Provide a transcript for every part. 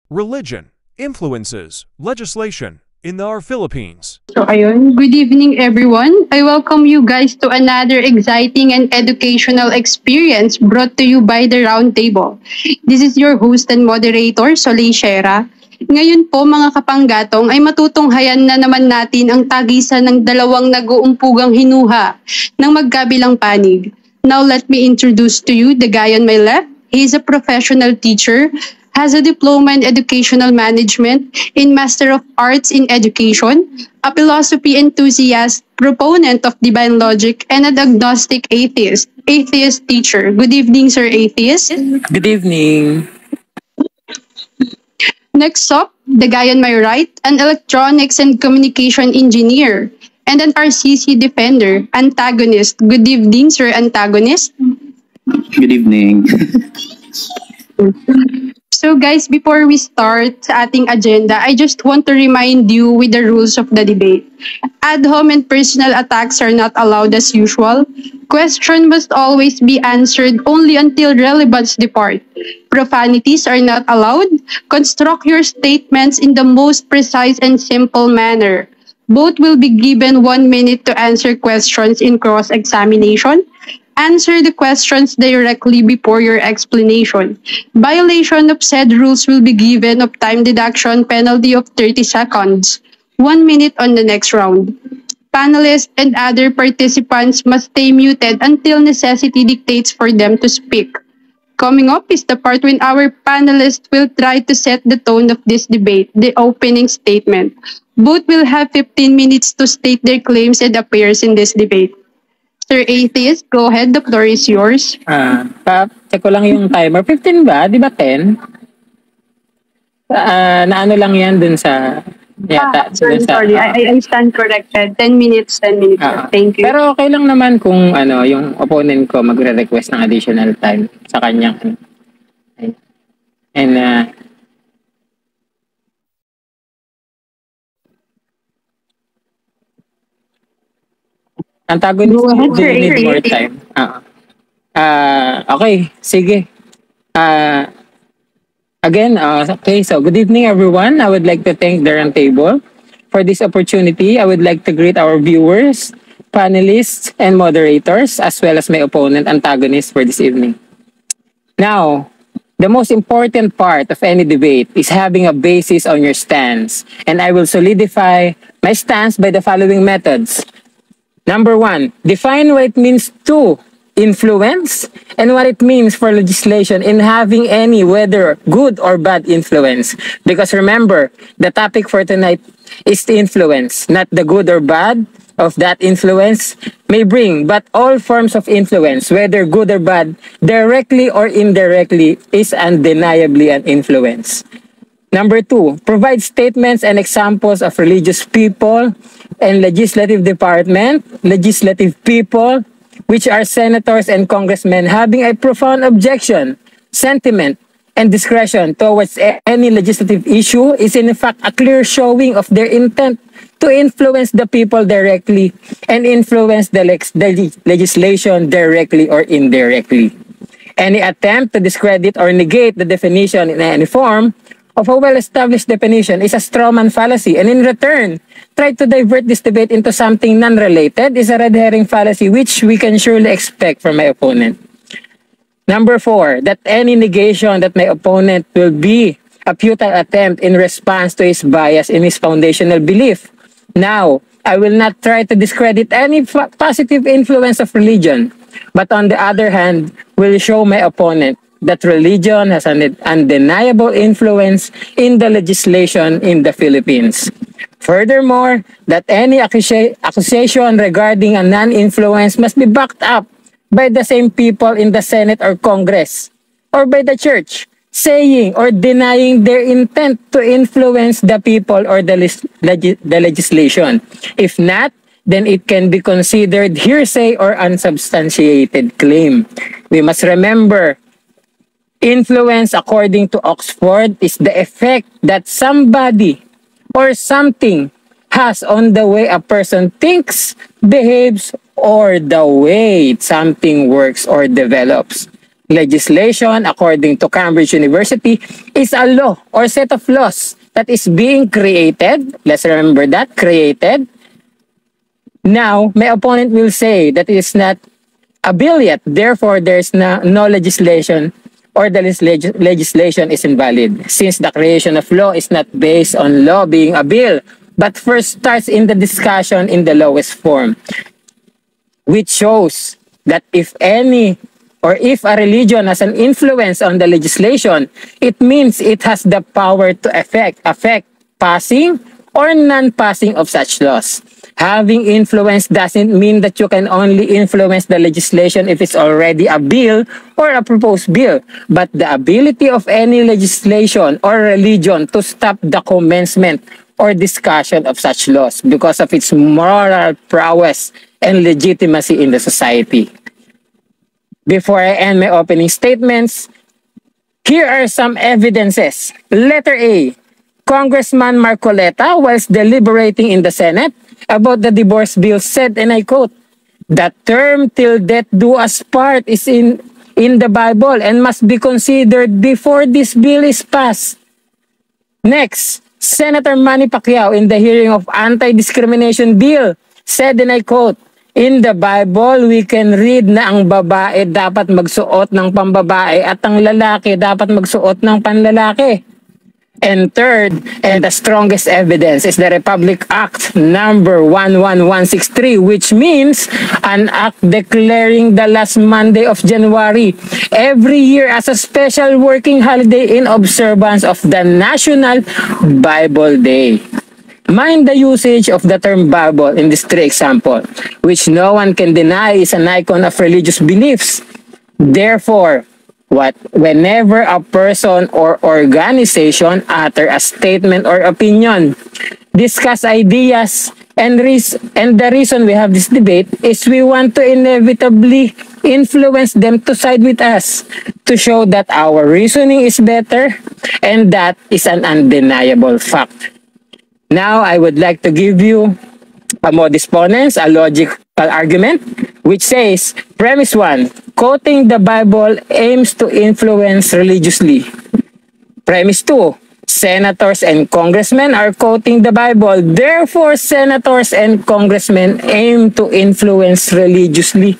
Religion influences legislation in our Philippines. So ayun, good evening everyone. I welcome you guys to another exciting and educational experience brought to you by the Roundtable. This is your host and moderator, Soleil Shera. Ngayon po mga kapanggatong ay matutunghayan na naman natin ang tagisan ng dalawang nag-uumpugang hinuha ng magkabilang panig. Now let me introduce to you the guy on my left. He is a professional teacher, has a diploma in educational management, in Master of Arts in Education, a philosophy enthusiast, proponent of divine logic, and an agnostic atheist teacher. Good evening, Sir Atheist. Good evening. Next up, the guy on my right, an electronics and communication engineer, and an RCC defender, antagonist. Good evening, Sir Antagonist. Good evening. So guys, before we start sa ating agenda, I just want to remind you with the rules of the debate. Ad hom and personal attacks are not allowed as usual. Question must always be answered only until relevance depart. Profanities are not allowed. Construct your statements in the most precise and simple manner. Both will be given 1 minute to answer questions in cross-examination. Answer the questions directly before your explanation. Violation of said rules will be given of time deduction penalty of 30 seconds. 1 minute on the next round. Panelists and other participants must stay muted until necessity dictates for them to speak. Coming up is the part when our panelists will try to set the tone of this debate, the opening statement. Both will have 15 minutes to state their claims and appears in this debate. Sir Atheist, go ahead. The floor is yours. Check ko lang yung timer. 15 ba? Di ba 10? Naano lang yan dun sa... Yata, Sorry. I stand corrected. 10 minutes. Thank you. Pero okay lang naman kung yung opponent ko magre-request ng additional time sa kanyang... And antagonist, Go ahead, do sir. you need more time? Okay, sige. Okay, so good evening everyone. I would like to thank the Roundtable for this opportunity. I would like to greet our viewers, panelists, and moderators, as well as my opponent, antagonist, for this evening. Now, the most important part of any debate is having a basis on your stance, and I will solidify my stance by the following methods. Number 1, define what it means to influence and what it means for legislation in having any, whether good or bad influence. Because remember, the topic for tonight is the influence, not the good or bad of that influence may bring, but all forms of influence, whether good or bad, directly or indirectly, is undeniably an influence. Number 2, provide statements and examples of religious people and legislative department, legislative people, which are senators and congressmen having a profound objection, sentiment, and discretion towards any legislative issue is in fact a clear showing of their intent to influence the people directly and influence the legislation directly or indirectly. Any attempt to discredit or negate the definition in any form of a well-established definition is a strawman fallacy, and in return, try to divert this debate into something non-related is a red herring fallacy, which we can surely expect from my opponent. Number 4, that any negation that my opponent will be a futile attempt in response to his bias in his foundational belief. Now, I will not try to discredit any positive influence of religion, but on the other hand, will show my opponent that religion has an undeniable influence in the legislation in the Philippines. Furthermore, that any accusation regarding a non-influence must be backed up by the same people in the Senate or Congress, or by the Church, saying or denying their intent to influence the people or the legislation. If not, then it can be considered hearsay or unsubstantiated claim. We must remember, influence, according to Oxford, is the effect that somebody or something has on the way a person thinks, behaves, or the way something works or develops. Legislation, according to Cambridge University, is a law or set of laws that is being created. Let's remember that, created. Now, my opponent will say that it is not a bill yet. Therefore, there's no legislation, or the legislation is invalid, since the creation of law is not based on law being a bill, but first starts in the discussion in the lowest form, which shows that if a religion has an influence on the legislation, it means it has the power to affect passing or non-passing of such laws. Having influence doesn't mean that you can only influence the legislation if it's already a bill or a proposed bill, but the ability of any legislation or religion to stop the commencement or discussion of such laws because of its moral prowess and legitimacy in the society. Before I end my opening statements, here are some evidences. Letter A, Congressman Marcoleta, whilst deliberating in the Senate about the divorce bill, said, and I quote, "The term till death do us part is in the Bible and must be considered before this bill is passed." Next, Senator Manny Pacquiao, in the hearing of anti-discrimination bill, said, and I quote, "In the Bible, we can read na ang babae dapat magsuot ng pambabae at ang lalaki dapat magsuot ng panlalaki." And third, and the strongest evidence, is the Republic Act number 11163, which means an act declaring the last Monday of January every year as a special working holiday in observance of the National Bible Day. Mind the usage of the term Bible in this three example, which no one can deny is an icon of religious beliefs. Therefore, whenever a person or organization utter a statement or opinion, discuss ideas, and the reason we have this debate is we want to inevitably influence them to side with us, to show that our reasoning is better, and that is an undeniable fact. Now, I would like to give you a modus ponens, a logical argument, which says, premise 1, quoting the Bible aims to influence religiously. Premise 2, senators and congressmen are quoting the Bible. Therefore, senators and congressmen aim to influence religiously.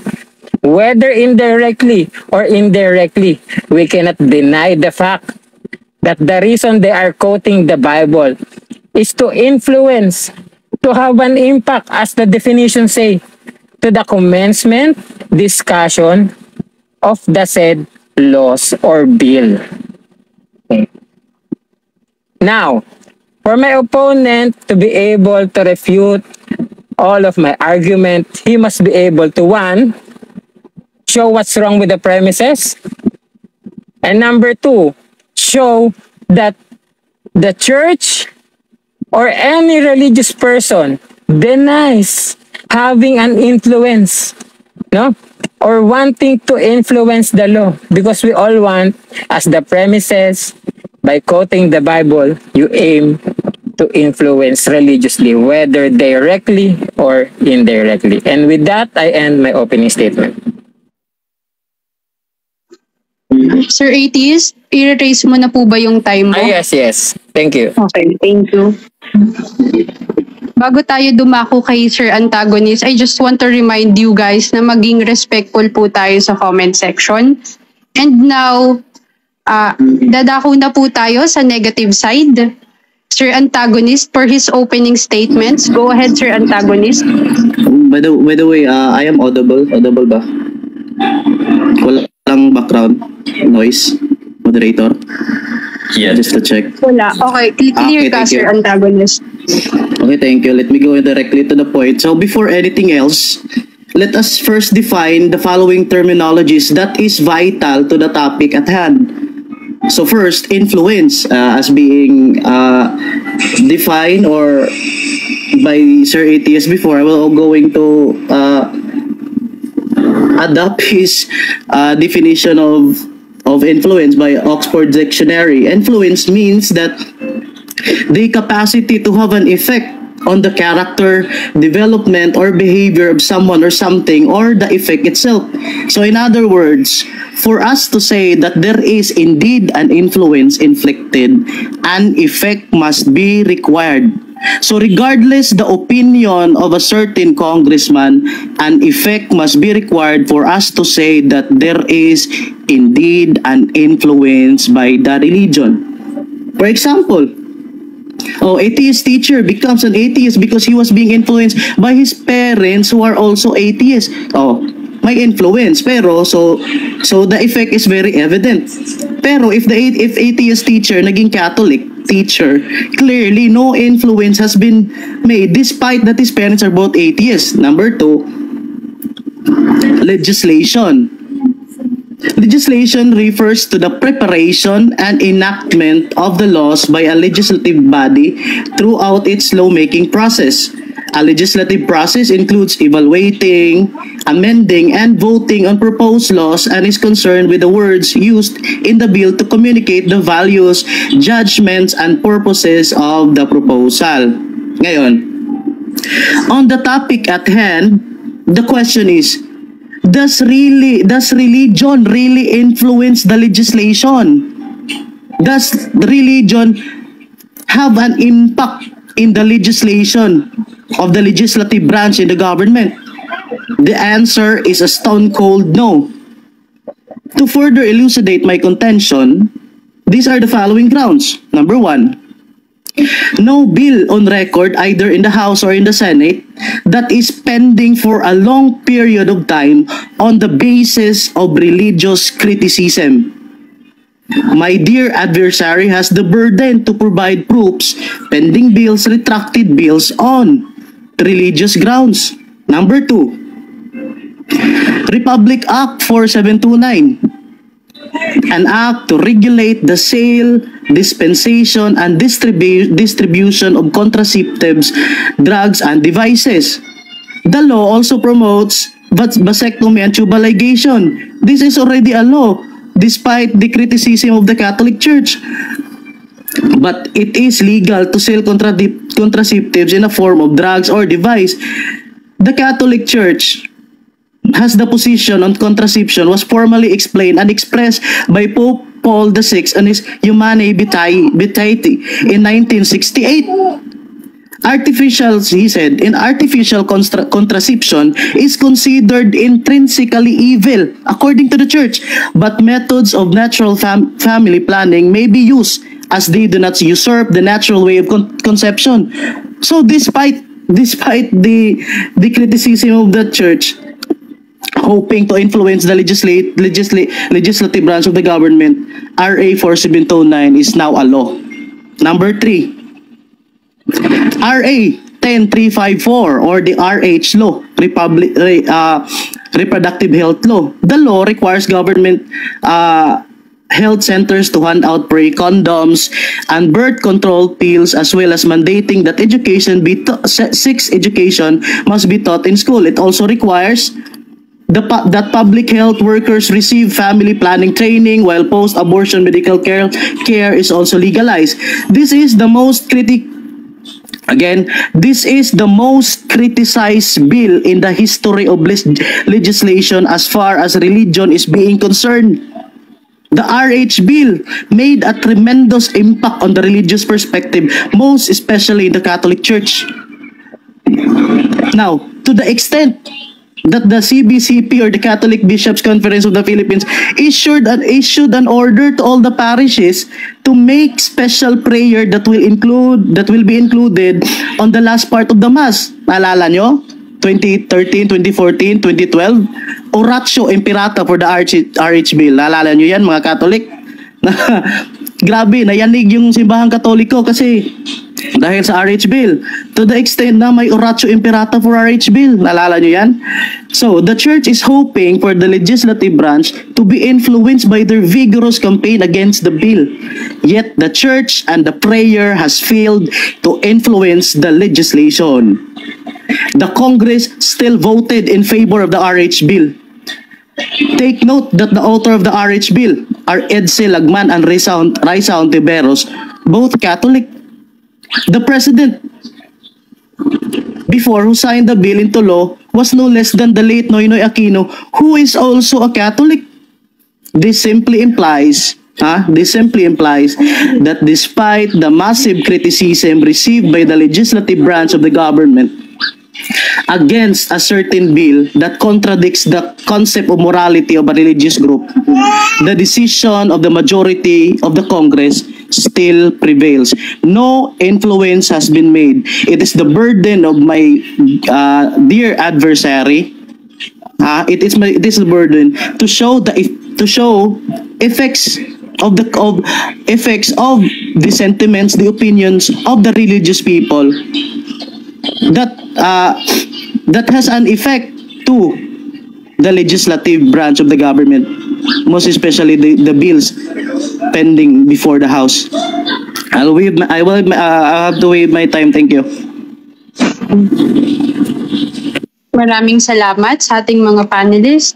Whether indirectly or indirectly, we cannot deny the fact that the reason they are quoting the Bible is to influence, to have an impact, as the definition say, to the commencement, discussion of the said laws or bill. Okay. Now, for my opponent to be able to refute all of my argument, he must be able to, 1, show what's wrong with the premises, and number 2, show that the church or any religious person denies having an influence, no? Or wanting to influence the law, because we all want, as the premises, by quoting the Bible, you aim to influence religiously, whether directly or indirectly. And with that, I end my opening statement. Sir Atheist, i-erase mo na po ba yung time mo? Yes. Thank you. Okay, thank you. Bago tayo dumako kay Sir Antagonist, I just want to remind you guys na maging respectful po tayo sa comment section. And now, dadako na po tayo sa negative side. Sir Antagonist, for his opening statements. Go ahead, Sir Antagonist. By the way, I am audible. Audible ba? Walang background noise, moderator? Yeah. Just to check. Wala. Okay, clear Okay, ka, thank you. Sir Antagonist. Okay, thank you. Let me go directly to the point. So before anything else, let us first define the following terminologies that is vital to the topic at hand. So first, influence as being defined or by Sir Atheist before. I will going to adopt his definition of influence by Oxford Dictionary. Influence means that the capacity to have an effect on the character, development, or behavior of someone or something, or the effect itself. So in other words, for us to say that there is indeed an influence inflicted, an effect must be required. So regardless the opinion of a certain congressman, an effect must be required for us to say that there is indeed an influence by the religion. For example, atheist teacher becomes an atheist because he was being influenced by his parents who are also atheists. May influence, pero so the effect is very evident. Pero if atheist teacher naging Catholic teacher, clearly no influence has been made despite that his parents are both atheists. Number 2, legislation. Legislation refers to the preparation and enactment of the laws by a legislative body throughout its lawmaking process. A legislative process includes evaluating, amending, and voting on proposed laws and is concerned with the words used in the bill to communicate the values, judgments, and purposes of the proposal. Ngayon, on the topic at hand, the question is, does religion really influence the legislation? Does religion have an impact in the legislation of the legislative branch in the government? The answer is a stone cold no. To further elucidate my contention, these are the following grounds. Number 1, no bill on record either in the House or in the Senate that is pending for a long period of time on the basis of religious criticism. My dear adversary has the burden to provide proofs, pending bills, retracted bills on religious grounds. Number 2, Republic Act 4729, an act to regulate the sale, dispensation, and distribution of contraceptives, drugs, and devices. The law also promotes vasectomy and tubal ligation. This is already a law, despite the criticism of the Catholic Church. But it is legal to sell contraceptives in a form of drugs or device. The Catholic Church has the position on contraception was formally explained and expressed by Pope Paul VI on his Humanae Vitae in 1968. He said, artificial contraception is considered intrinsically evil according to the Church, but methods of natural family planning may be used as they do not usurp the natural way of conception. So despite the criticism of the Church, hoping to influence the legislative branch of the government, RA 4729 is now a law. Number 3, RA 10354 or the RH law, reproductive health law. The law requires government health centers to hand out free condoms and birth control pills, as well as mandating that sex education must be taught in school. It also requires that public health workers receive family planning training, while post-abortion medical care is also legalized. This is the most criticized bill in the history of legislation as far as religion is being concerned. The RH bill made a tremendous impact on the religious perspective, most especially in the Catholic Church. Now, to the extent that the CBCP or the Catholic Bishops' Conference of the Philippines issued an order to all the parishes to make special prayer that will be included on the last part of the Mass. Naalala nyo? 2013, 2014, 2012, Oratio Imperata for the RH bill. Naalala nyo yan, mga Catholic? Grabe, nayanig yung simbahang Katoliko kasi dahil sa RH bill. To the extent na may Oratio Imperata for RH bill. Naalala nyo yan? So, the Church is hoping for the legislative branch to be influenced by their vigorous campaign against the bill. Yet, the Church and the prayer has failed to influence the legislation. The Congress still voted in favor of the RH bill. Take note that the author of the RH bill are Edsel Lagman and Raisa Ontiveros, both Catholic. The President before who signed the bill into law was no less than the late Noynoy Aquino, who is also a Catholic. This simply implies that despite the massive criticism received by the legislative branch of the government against a certain bill that contradicts the concept of morality of a religious group, the decision of the majority of the Congress still prevails. No influence has been made. It is the burden of my dear adversary. It is the burden to show effects of the sentiments, the opinions of the religious people that has an effect to the legislative branch of the government, most especially the bills pending before the House. I'll have to waive my time. Thank you. Maraming salamat sa ating mga panelists.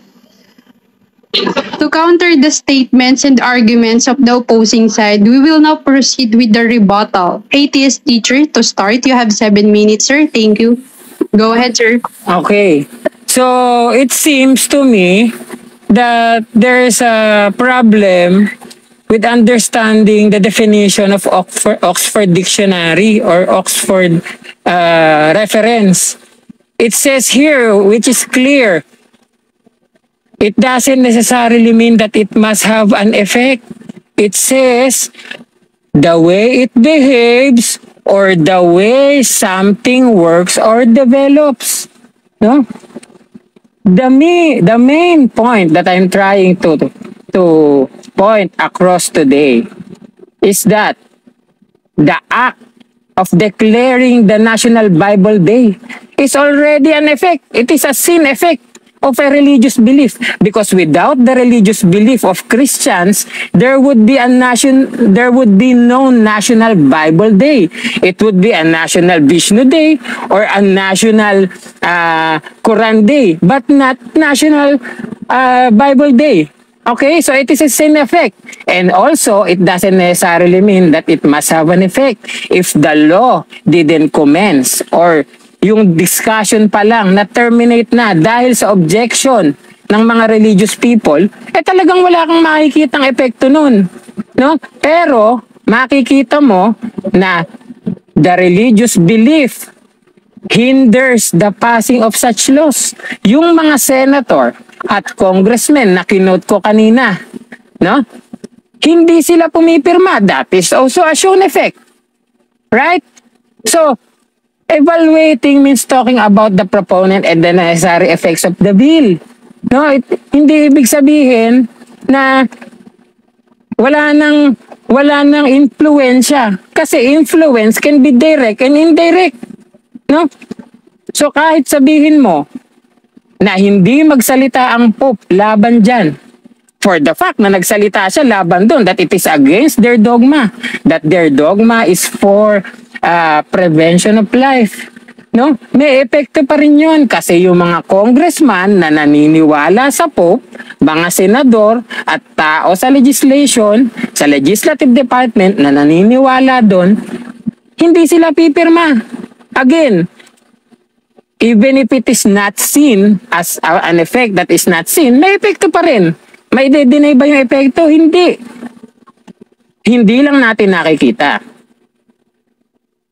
To counter the statements and arguments of the opposing side, we will now proceed with the rebuttal. ATS teacher, to start, you have 7 minutes, sir. Thank you. Go ahead, sir. Okay. So, it seems to me that there's a problem with understanding the definition of Oxford Dictionary or Oxford reference. It says here, which is clear, it doesn't necessarily mean that it must have an effect. It says the way it behaves or the way something works or develops. No? The main point that I'm trying to point across today is that the act of declaring the National Bible Day is already an effect. It is a sin effect of a religious belief, because without the religious belief of Christians, there would be no National Bible Day. It would be a National Vishnu Day or a National Quran Day, but not National Bible Day. Okay, so it is a sin effect. And also, it doesn't necessarily mean that it must have an effect if the law didn't commence or yung discussion pa lang na-terminate na dahil sa objection ng mga religious people, talagang wala kang makikitang epekto nun. No? Pero, makikita mo na the religious belief hinders the passing of such laws. Yung mga senator at congressmen na kinote ko kanina, no? Hindi sila pumipirma. That is also a shown effect. Right? So, evaluating means talking about the proponent and the necessary effects of the bill. No, hindi ibig sabihin na wala nang influensya. Kasi influence can be direct and indirect. No? So kahit sabihin mo na hindi magsalita ang Pope laban dyan, for the fact na nagsalita siya laban doon, that it is against their dogma, that their dogma is for prevention of life. No? May epekto pa rin yun kasi yung mga congressman na naniniwala sa Pope, mga senador at tao sa legislation, sa legislative department na naniniwala doon, hindi sila pipirma. Again, even if it is not seen as an effect that is not seen, may epekto pa rin. May de-deny ba yung epekto? Hindi. Hindi lang natin nakikita.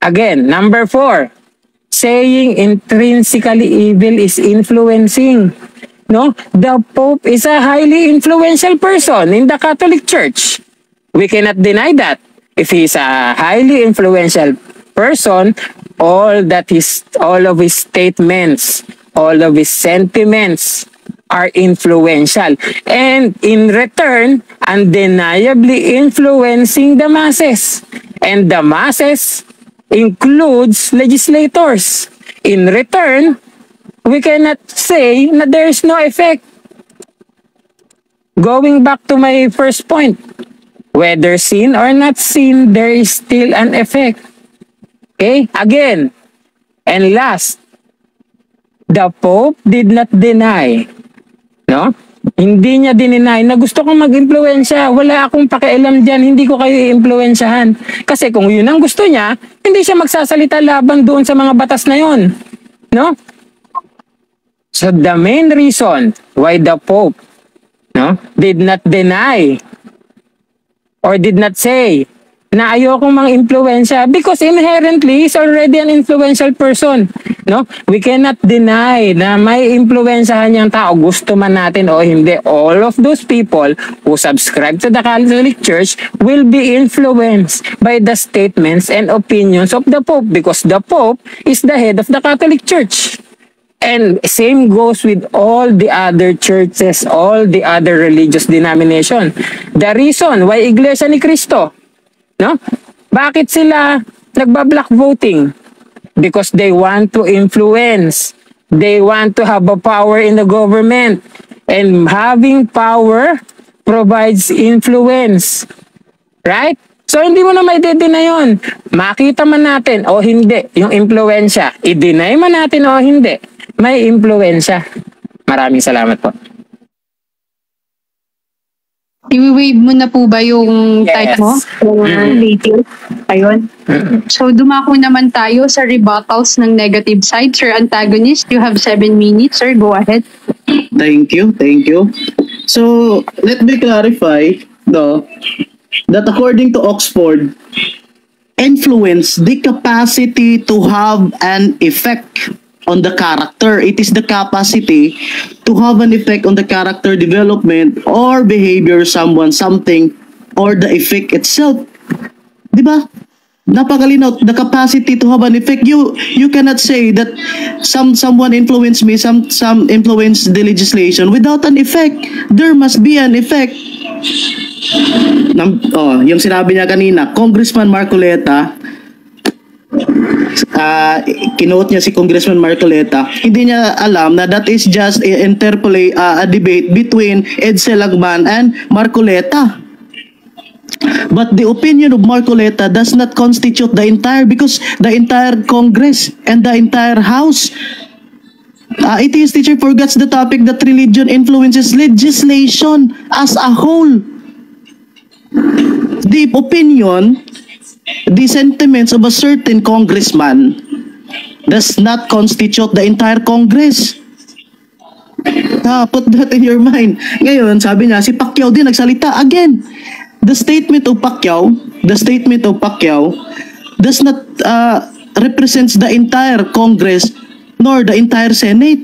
Again, number 4, saying intrinsically evil is influencing. No? The Pope is a highly influential person in the Catholic Church. We cannot deny that. If he is a highly influential person, all of his statements, all of his sentiments are influential. And in return, undeniably influencing the masses. And the masses includes legislators. In return, we cannot say na there is no effect. Going back to my first point, whether seen or not seen, there is still an effect. Okay? Again, and last, the Pope did not deny, no? Hindi niya dininay na gusto kong mag-impluwensya. Wala akong pakialam dyan. Hindi ko kayo i-impluwensyahan. Kasi kung yun ang gusto niya, hindi siya magsasalita laban doon sa mga batas na yun. No? So the main reason why the Pope did not deny or did not say na ayokong mang-impluwensya because inherently he's already an influential person. No? We cannot deny na may impluwensyahan niyang tao, gusto man natin o hindi. All of those people who subscribe to the Catholic Church will be influenced by the statements and opinions of the Pope because the Pope is the head of the Catholic Church. And same goes with all the other churches, all the other religious denomination. The reason why Iglesia ni Cristo, bakit sila nagba-block voting? Because they want to influence. They want to have a power in the government. And having power provides influence. Right? So hindi mo na may deny yun. Makita man natin o hindi yung impluensya. I-deny man natin o hindi. May impluensya. Maraming salamat po. I-wave mo na po ba yung type mo? Native. Ayun. So, dumako naman tayo sa rebuttals ng negative side. Sir Antagonist, you have 7 minutes. Sir, go ahead. Thank you. So, let me clarify, that according to Oxford, influence, the capacity to have an effect on the character. It is the capacity to have an effect on the character development or behavior someone, something, or the effect itself. Diba? Napakalinaw, the capacity to have an effect. You cannot say that someone influenced me, some influenced the legislation without an effect. There must be an effect. Yung sinabi niya kanina, Congressman Marcoleta, kinote niya si Congressman Marcoleta, hindi niya alam na that is just a debate between Edsel Lagman and Marcoleta. But the opinion of Marcoleta does not constitute the entire, because the entire Congress and the entire House, ATS teacher forgets the topic that religion influences legislation as a whole. The opinion, the sentiments of a certain congressman does not constitute the entire Congress. Put that in your mind. Ngayon, sabi niya, si Pacquiao din nagsalita. Again, the statement of Pacquiao does not represents the entire Congress nor the entire Senate.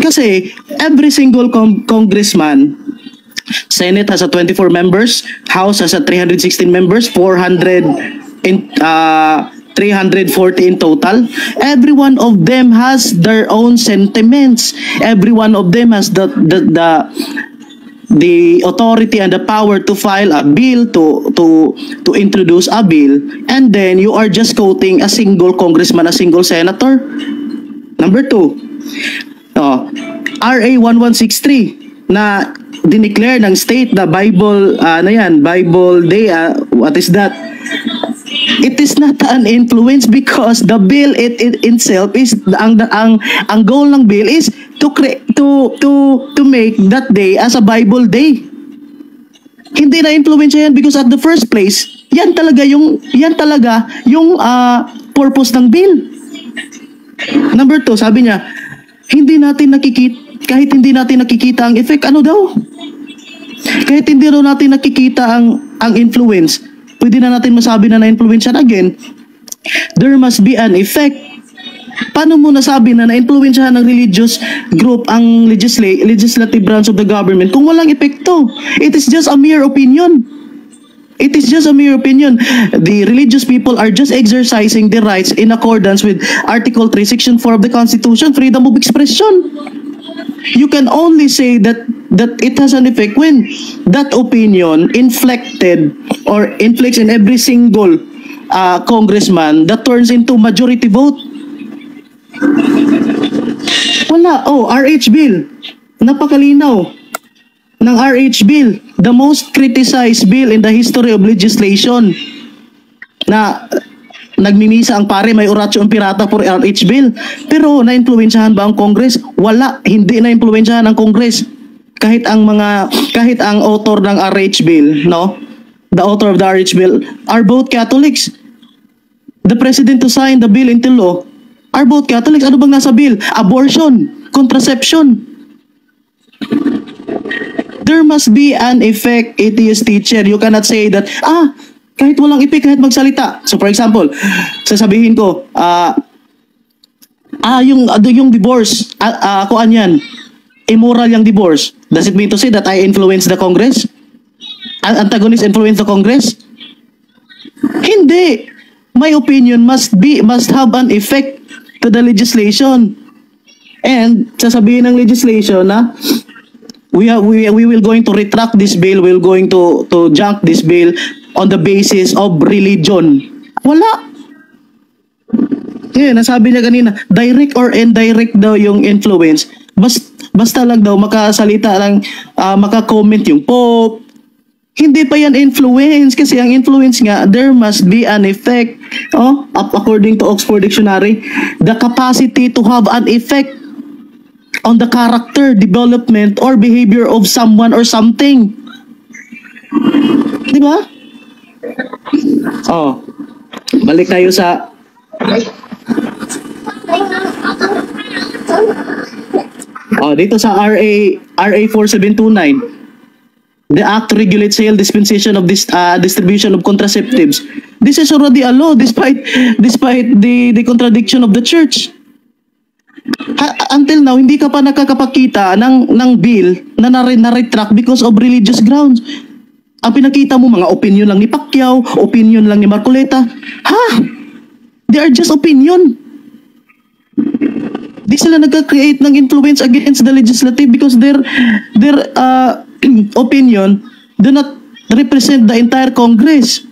Kasi every single congressman, Senate has a 24 members, House has a 316 members, 340 in total. Every one of them has their own sentiments. Every one of them has the authority and the power to file a bill, to introduce a bill, and then you are just quoting a single congressman, a single senator. Number 2, RA 1163 na dineclare ng state na Bible Bible Day, what is that? It is not an influence because the bill it itself is ang goal ng bill is to make that day as a Bible Day. Hindi na influence yan because at the first place, yan talaga yung purpose ng bill. Number 2, sabi niya, kahit hindi natin nakikita ang effect, ano daw? Kahit hindi daw natin nakikita ang influence, pwede na natin masabi na na-influence yan again. There must be an effect. Paano mo nasabi na na-influensyahan ng religious group ang legislative branch of the government kung walang epekto? It is just a mere opinion. It is just a mere opinion. The religious people are just exercising their rights in accordance with Article 3, Section 4 of the Constitution, freedom of expression. You can only say that it has an effect when that opinion inflected or inflicts in every single congressman that turns into majority vote. Wala. RH bill. Napakalinaw ng RH bill. The most criticized bill in the history of legislation. Na nagmimisa ang pare, may oratio pirata for RH bill. Pero na-influensyahan ba ang Congress? Wala, hindi na-influensyahan ang Congress. Kahit ang author ng RH bill, no? The author of the RH bill are both Catholics. The president to sign the bill into law are both Catholics. Ano bang nasa bill? Abortion, contraception. There must be an effect, atheist teacher. You cannot say that, kahit walang effect, kahit magsalita. So for example, sasabihin ko, yung divorce, kuan yan, immoral yung divorce. Does it mean to say that I influence the Congress? Antagonist influence the Congress? Hindi. My opinion must have an effect to the legislation. And sasabihin ng legislation na we will going to retract this bill, we're going to junk this bill on the basis of religion. Wala. Nasabi niya kanina, direct or indirect daw yung influence. Basta lang daw makasalita lang, maka-comment yung Pope. Hindi pa yan influence kasi ang influence nga, there must be an effect. According to Oxford Dictionary, the capacity to have an effect on the character, development, or behavior of someone or something. Di ba? Balik tayo sa dito sa RA 4729. The act regulates sale, dispensation of this distribution of contraceptives. This is already a law despite the contradiction of the church. Until now, hindi ka pa nakakapakita ng bill na na-retract because of religious grounds. Ang pinakita mo, mga opinion lang ni Pacquiao, opinion lang ni Marcoleta. They are just opinion. Di sila nagka-create ng influence against the legislative because their opinion do not represent the entire Congress.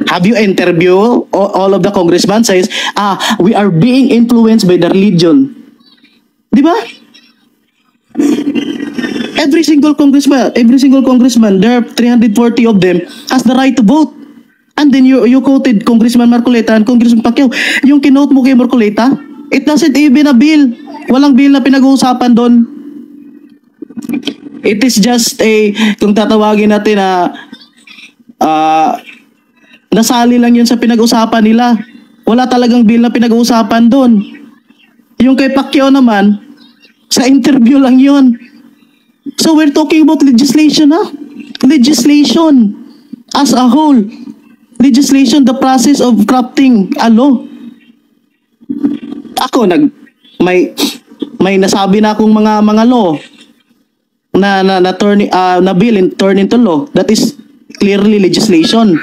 Have you interviewed all of the congressmen says, we are being influenced by the religion. Di ba? Every single congressman, there are 340 of them, has the right to vote. And then you quoted Congressman Marcoleta and Congressman Pacquiao. Yung kinote mo kay Marcoleta, it doesn't even a bill. Walang bill na pinag-uusapan doon. It is just kung tatawagin natin na nasali lang yun sa pinag-usapan nila. Wala talagang bill na pinag-uusapan doon. Yung kay Pacquiao naman, sa interview lang yun. So we're talking about legislation, legislation as a whole. Legislation, the process of crafting a law. Ako may nasabi na akong mga law na bill and turn into law. That is clearly legislation.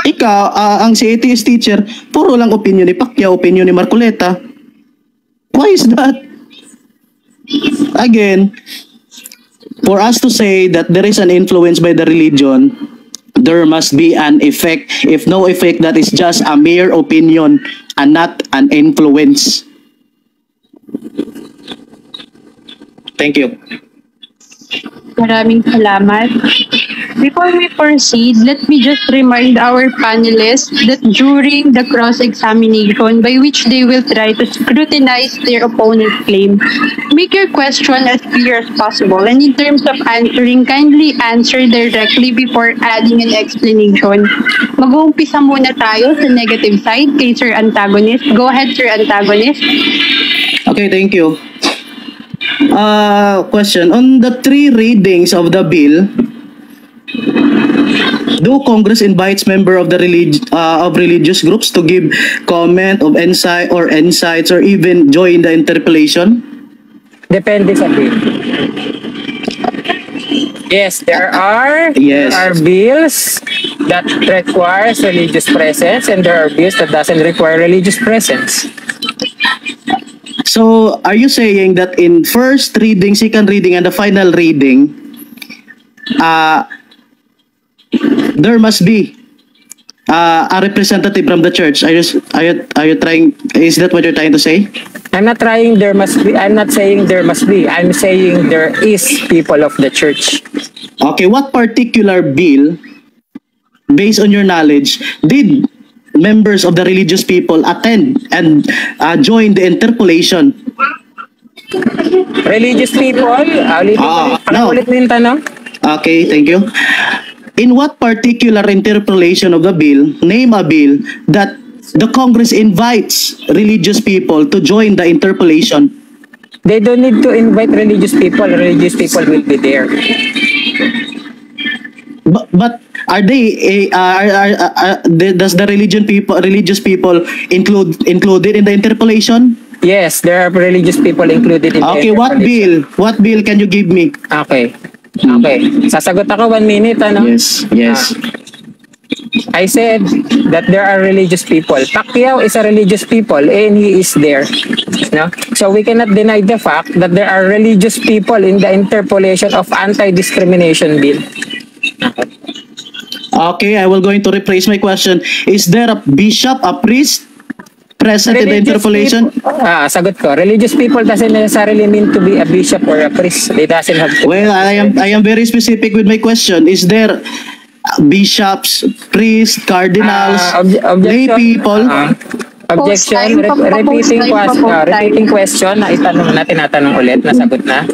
Ikaw, ang si atheist teacher, puro lang opinion ni Pacquiao, opinion ni Marcoleta. Why is that? Again, for us to say that there is an influence by the religion, there must be an effect. If no effect, that is just a mere opinion and not an influence. Thank you. Maraming salamat. Before we proceed, let me just remind our panelists that during the cross-examination by which they will try to scrutinize their opponent's claim, make your question as clear as possible. And in terms of answering, kindly answer directly before adding an explanation. Mag-uumpisa muna tayo sa negative side kay Sir Antagonist. Go ahead, Sir Antagonist. Okay, thank you. Question. On the 3 readings of the bill, do Congress invites member of the religious groups to give comment of insights or even join the interpellation? Depende sa bill. Yes, there are bills that requires religious presence and there are bills that doesn't require religious presence. So, are you saying that in first reading, second reading, and the final reading, there must be a representative from the church? Are you trying? Is that what you're trying to say? I'm not saying there must be. I'm saying there is people of the church. Okay, what particular bill, based on your knowledge, did members of the religious people attend and join the interpolation? Religious people, No. ulit mo yung tanong? Okay, thank you. In what particular interpolation of the bill, name a bill that the Congress invites religious people to join the interpolation? They don't need to invite religious people. Religious people will be there. But are they does the religious people included in the interpolation? Yes, there are religious people included in Okay, the interpolation. what bill can you give me? Okay. Sasagot ako 1 minute, ano? Yes. I said that there are religious people. Pacquiao is a religious people and he is there. No? So we cannot deny the fact that there are religious people in the interpolation of anti-discrimination bill. Okay, I will going to rephrase my question. Is there a bishop, a priest present in the interpolation? Sagot ko. Religious people doesn't necessarily mean to be a bishop or a priest. They doesn't have to. Well, I am very specific with my question. Is there bishops, priests, cardinals, lay people? Objection. Repeating question na tinatanong ulit. Nasagot na.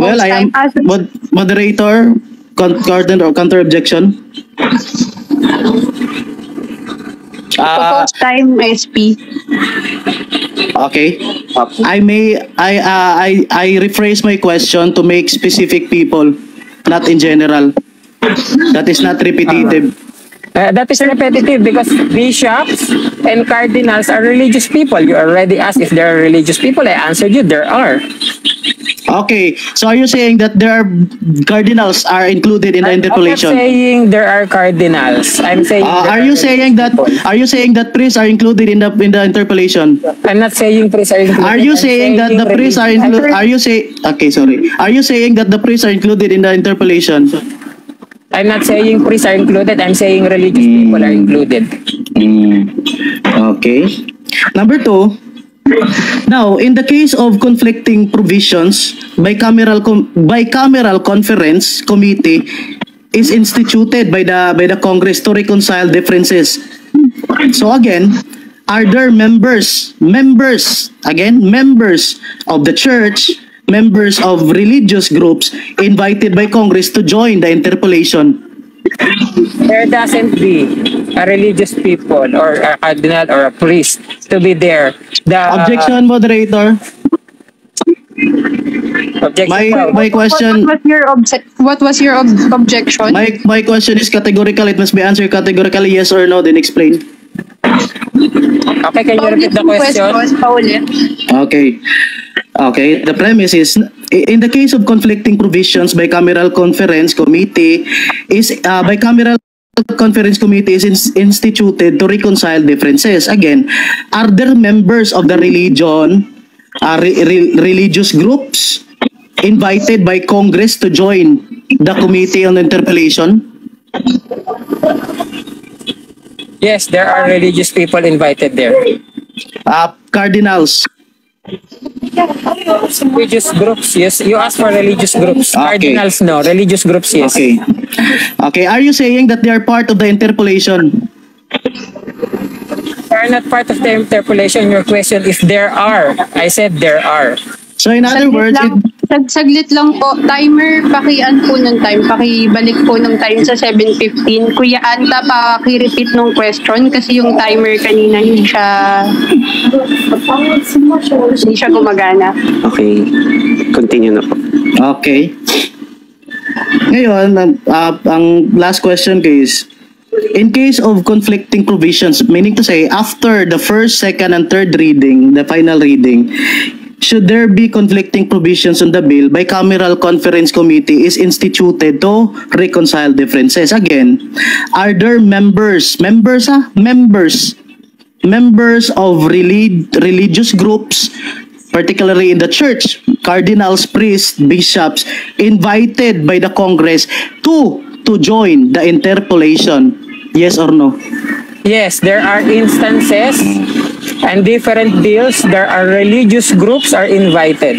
Well, I am moderator. Counter objection. Proposed time, SP. Okay. I rephrase my question to make specific people, not in general. That is not repetitive. That is repetitive because bishops and cardinals are religious people. You already asked if there are religious people. I answered you, there are. Okay, so are you saying that there are cardinals are included in the interpolation? I'm not saying there are cardinals. I'm saying are you saying that priests are included in the interpolation? I'm not saying priests are included. Are you saying that the priests are included? Are you saying that the priests are included in the interpolation? I'm not saying priests are included. I'm saying religious people are included. Okay. Number 2. Now, in the case of conflicting provisions, bicameral conference committee is instituted by the Congress to reconcile differences. So again, are there members of the church, members of religious groups invited by Congress to join the interpolation? There doesn't be a religious people or a cardinal or a priest to be there. Objection, moderator. Objection. My question. What was your objection? My question is categorical. It must be answered categorically, yes or no. Then explain. Okay, can you repeat the question? Okay. The premise is, in the case of conflicting provisions, bicameral conference committee is instituted to reconcile differences. Again, are there members of the religious groups invited by Congress to join the committee on interpolation? Yes, there are religious people invited there. Cardinals. Religious groups, yes. You asked for religious groups. Okay. Cardinals, no. Religious groups, yes. Okay. Are you saying that they are part of the interpolation? They are not part of the interpolation. Your question is there are. I said there are. So in other words, Saglit lang po. Timer, pakian po ng time. Pakibalik po ng time sa 7:15. Kuya Anta, paki-repeat ng question kasi yung timer kanina hindi siya gumagana. Okay. Continue na po. okay. Ngayon, ang last question is, in case of conflicting provisions, meaning to say, after the first, second, and third reading, the final reading, should there be conflicting provisions on the bill, bicameral conference committee is instituted to reconcile differences. Again, are there members of religious groups, particularly in the church, cardinals, priests, bishops, invited by the Congress to join the interpolation? Yes or no? Yes, there are instances and different bills. There are religious groups are invited.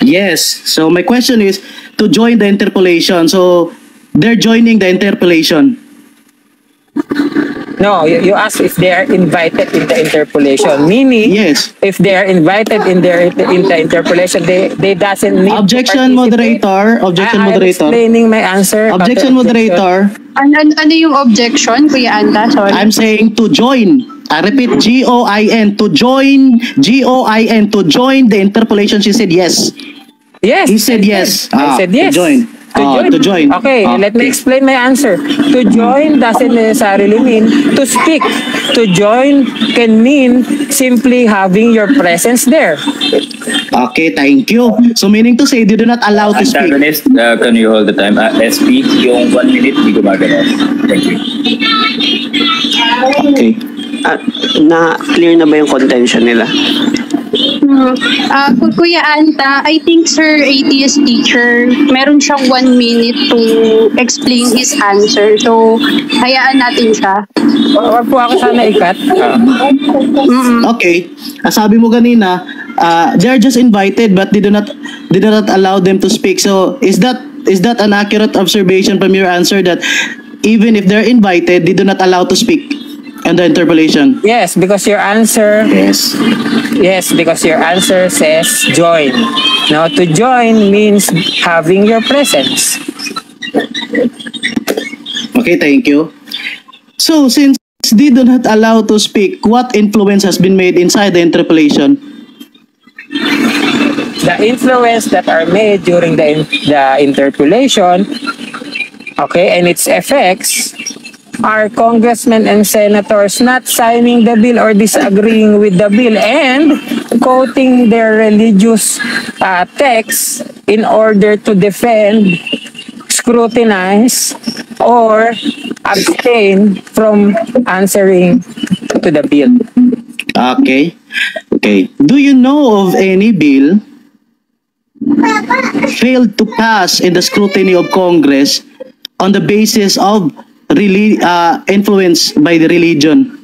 Yes. So my question is to join the interpolation. So they're joining the interpolation. No, you ask if they are invited in the interpolation. Meaning, Yes. if they are invited in the interpolation, they doesn't need to Objection, participate. moderator. Objection, I'm moderator. explaining my answer. Objection, moderator. Ano yung objection, Kuya Anta? Sorry. I'm saying to join. I repeat, G-O-I-N. To join. G-O-I-N. To join the interpolation. She said yes. Yes. He said yes. I said yes. To join. To join. Okay, let me explain my answer. To join doesn't necessarily mean to speak. To join can mean simply having your presence there. Okay, thank you. So meaning to say, they do not allow to speak. Antagonist, can you hold the time? SP, yung 1 minute, di gumagana. Thank you. Okay. Na-clear na ba yung contention nila? Kuya Anta, I think Sir ATS teacher, meron siyang 1 minute to explain his answer. So, hayaan natin siya. Wag po ako sana ikat. Okay. Sabi mo kanina, they're just invited but they do not allow them to speak. So, is that an accurate observation from your answer that even if they're invited, they do not allow to speak in the interpolation? Yes, because your answer because your answer says join. Now, to join means having your presence. Okay, thank you. So, since they do not allow to speak, what influence has been made inside the interpolation? The influence that are made during the interpolation, okay, and its effects are congressmen and senators not signing the bill or disagreeing with the bill and quoting their religious texts in order to defend, scrutinize, or abstain from answering to the bill. Okay. Okay. Do you know of any bill failed to pass in the scrutiny of Congress on the basis of influence by the religion?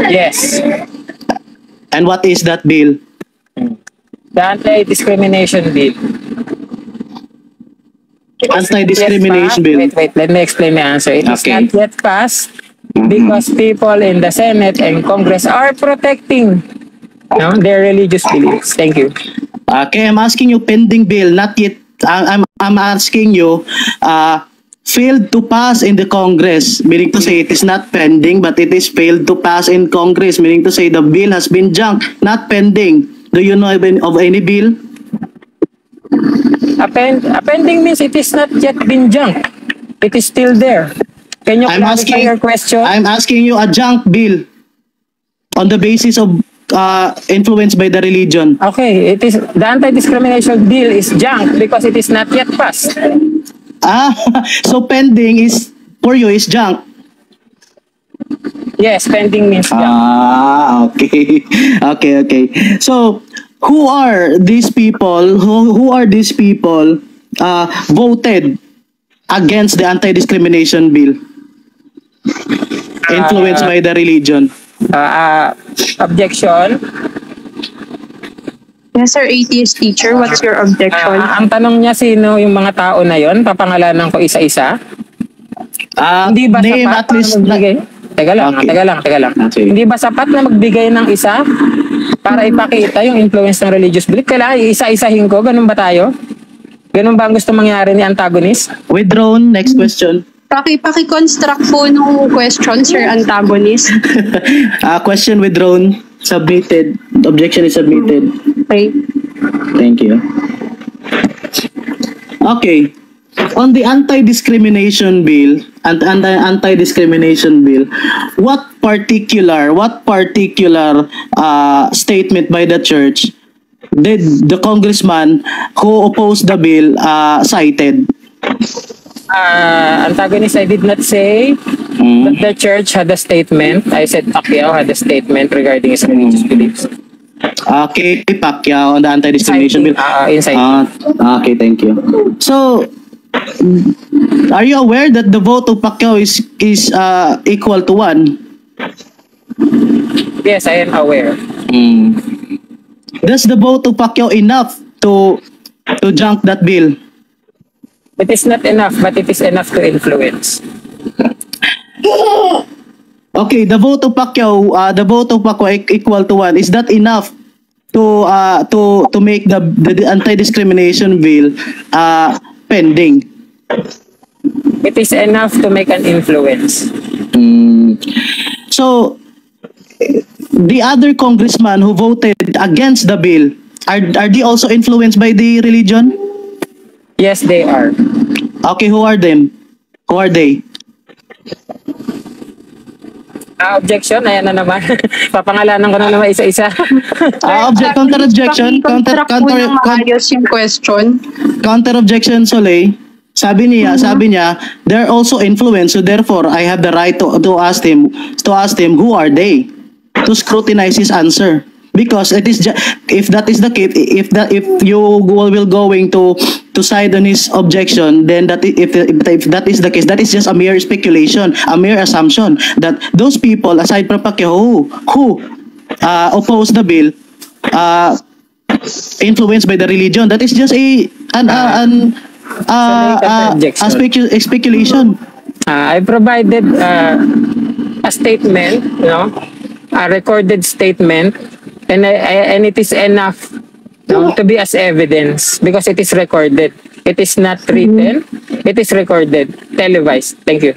Yes. And what is that bill? The anti-discrimination bill. Anti-discrimination bill. Wait, let me explain my answer. It is Okay. not yet passed because people in the Senate and Congress are protecting their religious beliefs. Thank you. Okay, I'm asking you pending bill, not yet. I'm asking you, failed to pass in the Congress, meaning to say it is not pending, but it is failed to pass in Congress, meaning to say the bill has been junked, not pending. Do you know of any bill? Appending means it is not yet been junked. It is still there. Can you clarify your question? I'm asking you a junk bill on the basis of influenced by the religion. Okay, it is the anti-discrimination bill is junk because it is not yet passed. So pending is for you is junk. Yes, pending means junk. Okay. Okay. So who are these people voted against the anti-discrimination bill influenced by the religion? Objection. Yes, Sir ATS teacher, what's your objection? Ang tanong niya sino yung mga tao na yon, papangalanan ko isa-isa. Hindi ba name sapat at least na magbigay? Teka lang. Okay. Hindi ba sapat na magbigay ng isa para ipakita yung influence ng religious belief? Kailangan isa-isahin ko, ganun ba tayo? Ganun ba ang gusto mangyari ni antagonist? Withdrawn. Next question. Paki-construct po nung question, Sir Antagonist. Question withdrawn. Submitted. Objection is submitted. Okay. Thank you. Okay. On the anti-discrimination bill what particular statement by the church did the congressman who opposed the bill cited? Antagonist, I did not say that the church had a statement. I said Pacquiao had a statement regarding his religious beliefs. Okay, Pacquiao on the anti-discrimination bill. Inciting. Okay, thank you. So, are you aware that the vote of Pacquiao is equal to 1? Yes, I am aware. Does the vote of Pacquiao enough to junk that bill? It is not enough, but it is enough to influence. Okay, the vote of Pacquiao equal to 1. Is that enough to make the anti-discrimination bill pending? It is enough to make an influence. So the other congressman who voted against the bill, are they also influenced by the religion? Yes, they are. Okay, who are them? Who are they? Objection, ayan na naman. Papangalanan ko na naman isa-isa. Counter objection, Construct po ng maayos yung question. counter objection, Soleil. Sabi niya, they're also influenced, so therefore I have the right to ask him who are they, to scrutinize his answer. Because it is if that is the case, if you will going to side on his objection, then if that is the case, that is just a mere speculation, a mere assumption that those people aside from Pacquiao who oppose the bill influenced by the religion. That is just a speculation. I provided a statement, a recorded statement, and it is enough to be as evidence because it is recorded. It is not written. It is recorded, televised. Thank you.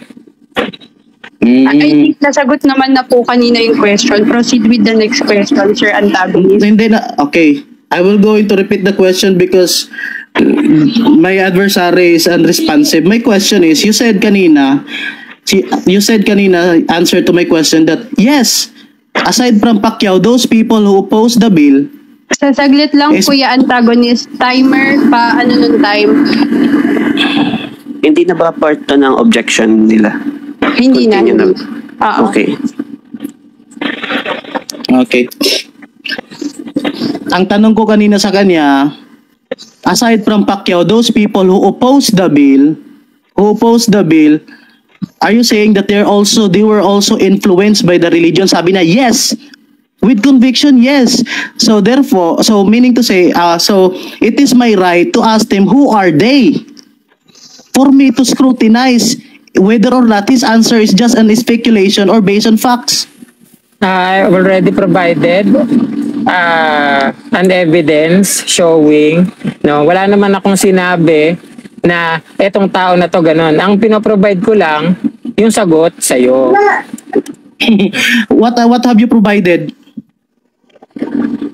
I think nasagot naman na po kanina yung question. Proceed with the next question, Sir Antagonist. Hindi na, okay. I will go to repeat the question because my adversary is unresponsive. My question is, you said kanina, answer to my question that yes, aside from Pacquiao, those people who oppose the bill. Sasaglit lang, Kuya Antagonist. Timer pa, nung time? Hindi na ba part to ng objection nila? Hindi na. Continue Hindi. Oo. Okay. Okay. Ang tanong ko kanina sa kanya, aside from Pacquiao, those people who oppose the bill, are you saying that they were also influenced by the religion? Sabi na, yes. With conviction, yes. So therefore, meaning to say, so it is my right to ask them who are they, for me to scrutinize whether or not his answer is just an speculation or based on facts. I already provided an evidence showing, wala naman akong sinabi na etong tao na to ganun. Ang pinoprovide ko lang yung sagot sa'yo. What have you provided?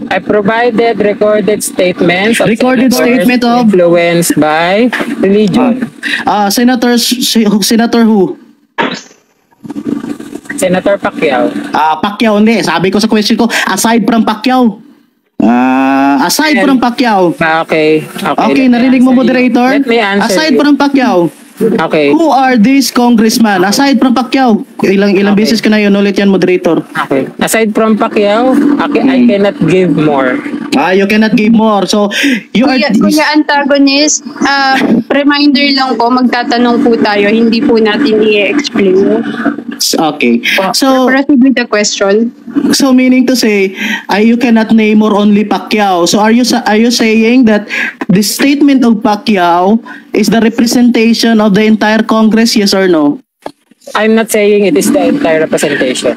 I provided recorded statements of Statement of influenced by religion. Senator who? Senator Pacquiao. Pacquiao, hindi. Sabi ko sa question ko, aside from Pacquiao. Aside from Pacquiao. Okay. Okay, narinig mo, moderator? Let me answer Aside you. from Pacquiao. Okay. Who are these congressmen? Aside from Pacquiao. Ilang beses ka na yun ulit yan, moderator. Okay. Aside from Pacquiao, I cannot give more. You cannot give more. So, Kuya Antagonist, reminder lang po, magtatanong po tayo, hindi po natin i-explain. Okay. So, Proceed with the question. So meaning to say, you cannot name more only Pacquiao. So are you saying that the statement of Pacquiao is the representation of the entire Congress, yes or no? I'm not saying it is the entire representation.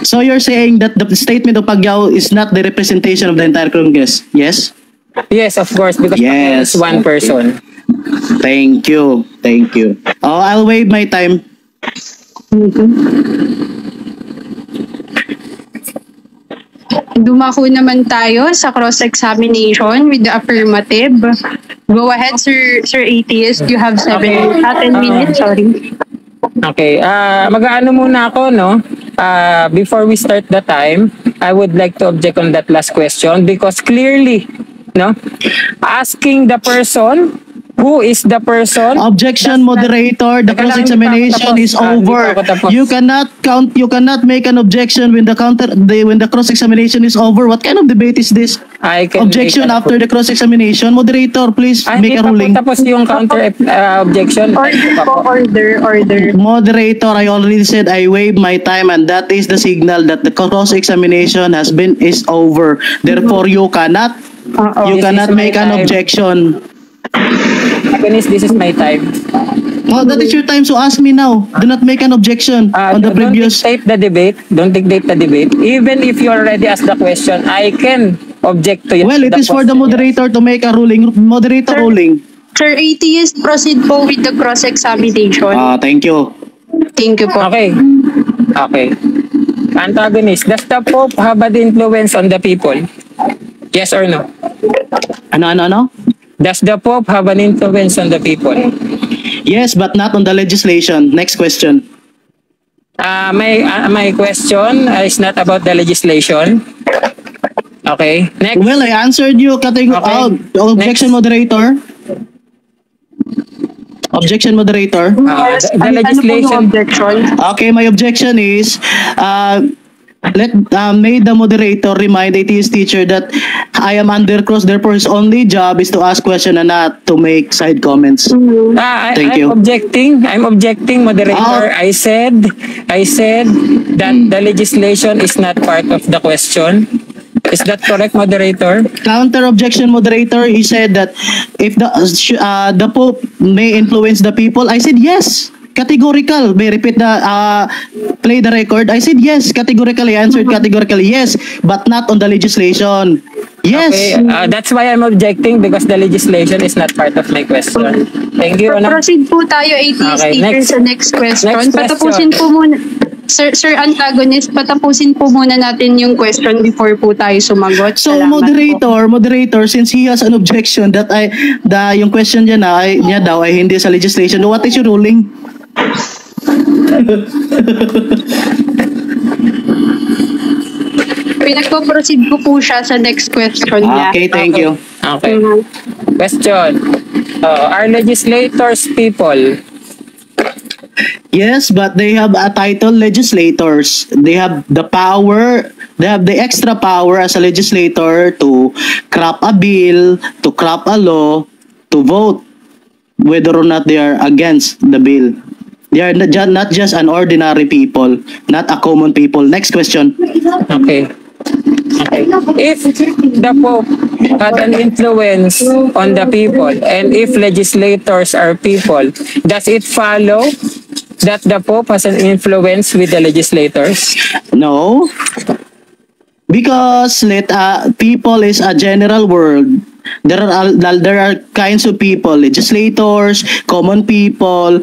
So you're saying that the statement of Pacquiao is not the representation of the entire Congress, yes? Yes, of course, because Pacquiao is one person. Thank you. I'll waive my time. Dumako naman tayo sa cross-examination with the affirmative. Go ahead, Sir Atheist. You have 10 minutes. Sorry. Okay. Mag-aano muna ako, before we start the time, I would like to object on that last question because clearly, asking the person, who is the person? Objection, moderator. The cross-examination is over. You cannot make an objection when the cross-examination is over. What kind of debate is this? Objection after the cross-examination. Moderator, please make a ruling. Tapos yung counter objection. Order. Moderator, I already said I waive my time and that is the signal that the cross-examination is over. Therefore, you cannot make an objection. Agonis, this is my time. Oh, that is your time, so ask me now. Do not make an objection on the previous... Don't dictate the debate. Don't dictate the debate. Even if you already asked the question, I can object to you. Well, it is for the moderator to make a ruling. Moderator ruling. Sir Atheist, proceed po with the cross-examination. Thank you. Thank you po. Okay. Okay. Antagonist, does the Pope have an influence on the people? Yes or no? Ano? Does the Pope have an influence on the people? Yes, but not on the legislation. Next question. My question is not about the legislation. Okay. Next. Well, I answered you. Objection, Next. moderator. Objection, moderator. The Ano po yung legislation. objection? Okay, my objection is may the moderator remind atheist teacher that I am under cross, therefore his only job is to ask question and not to make side comments. Thank you. I'm objecting, moderator. I said that the legislation is not part of the question. Is that correct, moderator? Counter objection, moderator. He said that if the Pope may influence the people, I said yes. Categorical. May repeat play the record. I said yes. Categorically. I answered categorically yes, but not on the legislation. Yes. Okay, that's why I'm objecting, because the legislation is not part of my question. Thank you. Proceed po tayo, atheist Okay, teacher, next. sa next question. Next question. Patapusin po muna. Sir Antagonist, patapusin po muna natin yung question before po tayo sumagot. So Salamat po. moderator, since he has an objection that yung question niya daw ay hindi sa legislation, what is your ruling? Pinagpo-proceed ko po siya sa next question niya. Okay, thank you. Okay. Question. Are legislators people? Yes, but they have a title, legislators. They have the power, they have the extra power as a legislator to craft a bill, to craft a law, to vote whether or not they are against the bill. They are not just an ordinary people, not a common people. Next question. Okay. If the Pope had an influence on the people, and if legislators are people, does it follow that the Pope has an influence with the legislators? No. Because people is a general word. There are kinds of people, legislators, common people,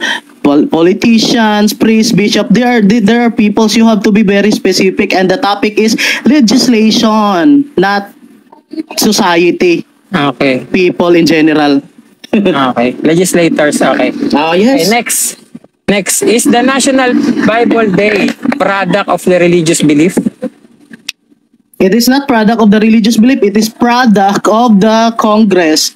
politicians, priests, bishop. There are peoples. You have to be very specific, and the topic is legislation, not society. Okay. People in general. Okay. Legislators. Okay. Yes. Okay, next. Is the National Bible Day product of the religious belief? It is not product of the religious belief. It is product of the Congress.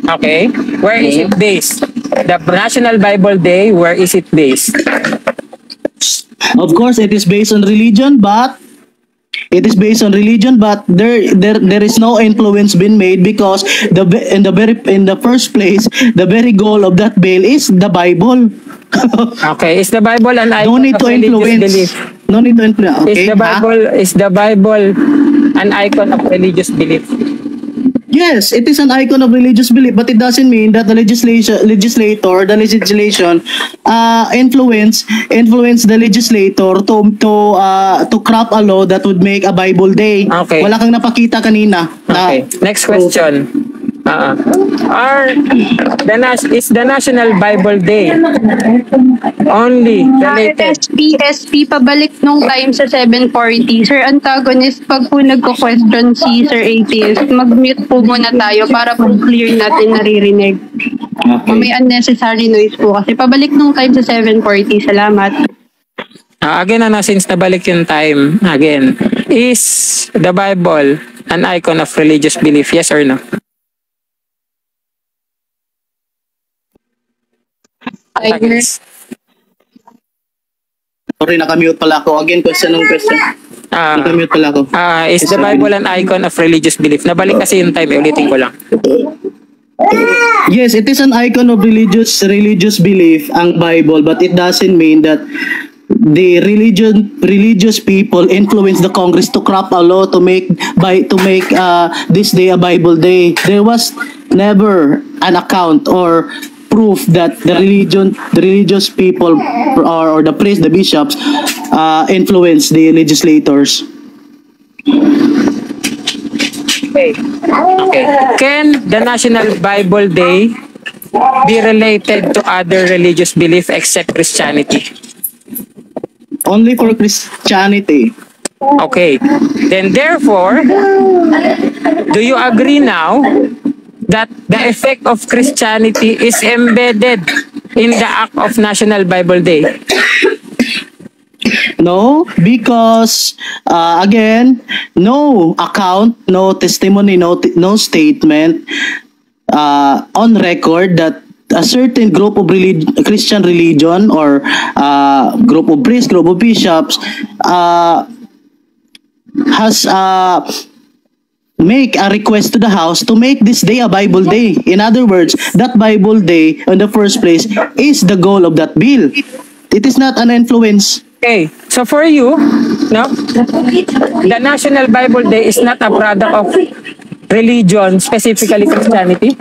Okay. Where is it based? The National Bible Day, where is it based? Of course, it is based on religion, but there is no influence been made, because in the first place, the very goal of that bill is the Bible. Okay. Is the Bible an icon No need of to religious influence. belief? No need to influence. Okay. Is the Bible an icon of religious belief? Yes, it is an icon of religious belief, but it doesn't mean that the legislation influence the legislator to craft a law that would make a Bible Day. Okay. Wala kang napakita kanina. Okay. Next question. Is the National Bible Day only related? SP, pabalik nung time sa 7:40. Sir Antagonist, pag po nagko-question si Sir Atheist, mag-mute po muna tayo para po clear natin naririnig. May unnecessary noise po kasi. Pabalik nung time sa 7:40. Salamat. Again, since nabalik yung time, again, is the Bible an icon of religious belief? Yes or no? Sorry, nakamute pala ako. Again, question. Nakamute pala ako. Is the Bible an icon of religious belief? Nabalik kasi yung time, ulitin ko lang. Yes, it is an icon of religious belief, ang Bible, but it doesn't mean that the religious people influence the Congress to craft a law to make this day a Bible Day. never an account or proof that the religious people or the priests, the bishops, influence the legislators. Okay. Can the National Bible Day be related to other religious belief except Christianity? Only for Christianity. Okay. Then therefore, do you agree now that the effect of Christianity is embedded in the act of National Bible Day? No, because again, no account, no testimony, no statement on record that a certain group of Christian religion or group of priests, group of bishops has make a request to the House to make this day a Bible day. In other words, that Bible day in the first place is the goal of that bill. It is not an influence. Okay. So for you, no, the National Bible Day is not a product of religion, specifically Christianity?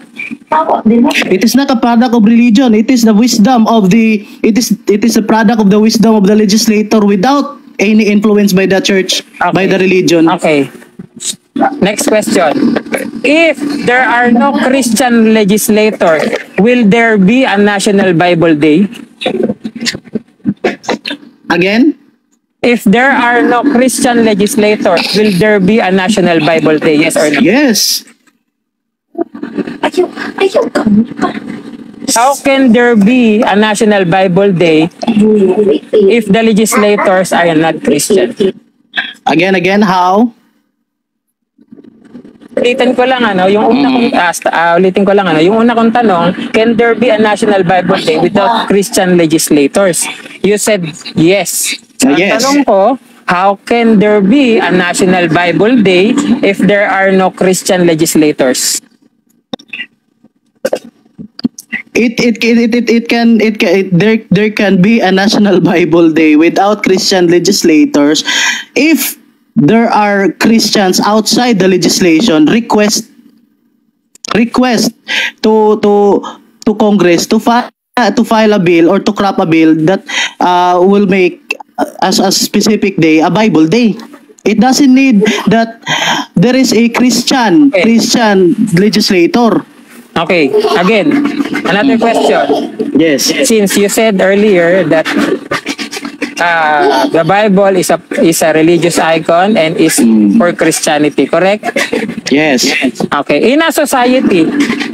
It is not a product of religion. It is the wisdom of the. It is a product of the wisdom of the legislator without any influence by the church, by the religion. Okay. Next question. If there are no Christian legislators, will there be a National Bible Day? Again? If there are no Christian legislators, will there be a National Bible Day? Yes or no? Yes. How can there be a National Bible Day if the legislators are not Christian? Again, how? Ulitin ko lang yung una kong tanong, can there be a National Bible Day without Christian legislators? You said yes. So, ang Yes. tanong ko, how can there be a National Bible Day if there are no Christian legislators? There can be a National Bible Day without Christian legislators if there are Christians outside the legislation request to Congress to file a bill or to craft a bill that will make as a specific day a Bible Day. It doesn't need that there is a Christian legislator. Okay, again, another question. Yes. Since you said earlier that the Bible is a religious icon and is for Christianity, correct? Yes. Okay. In a society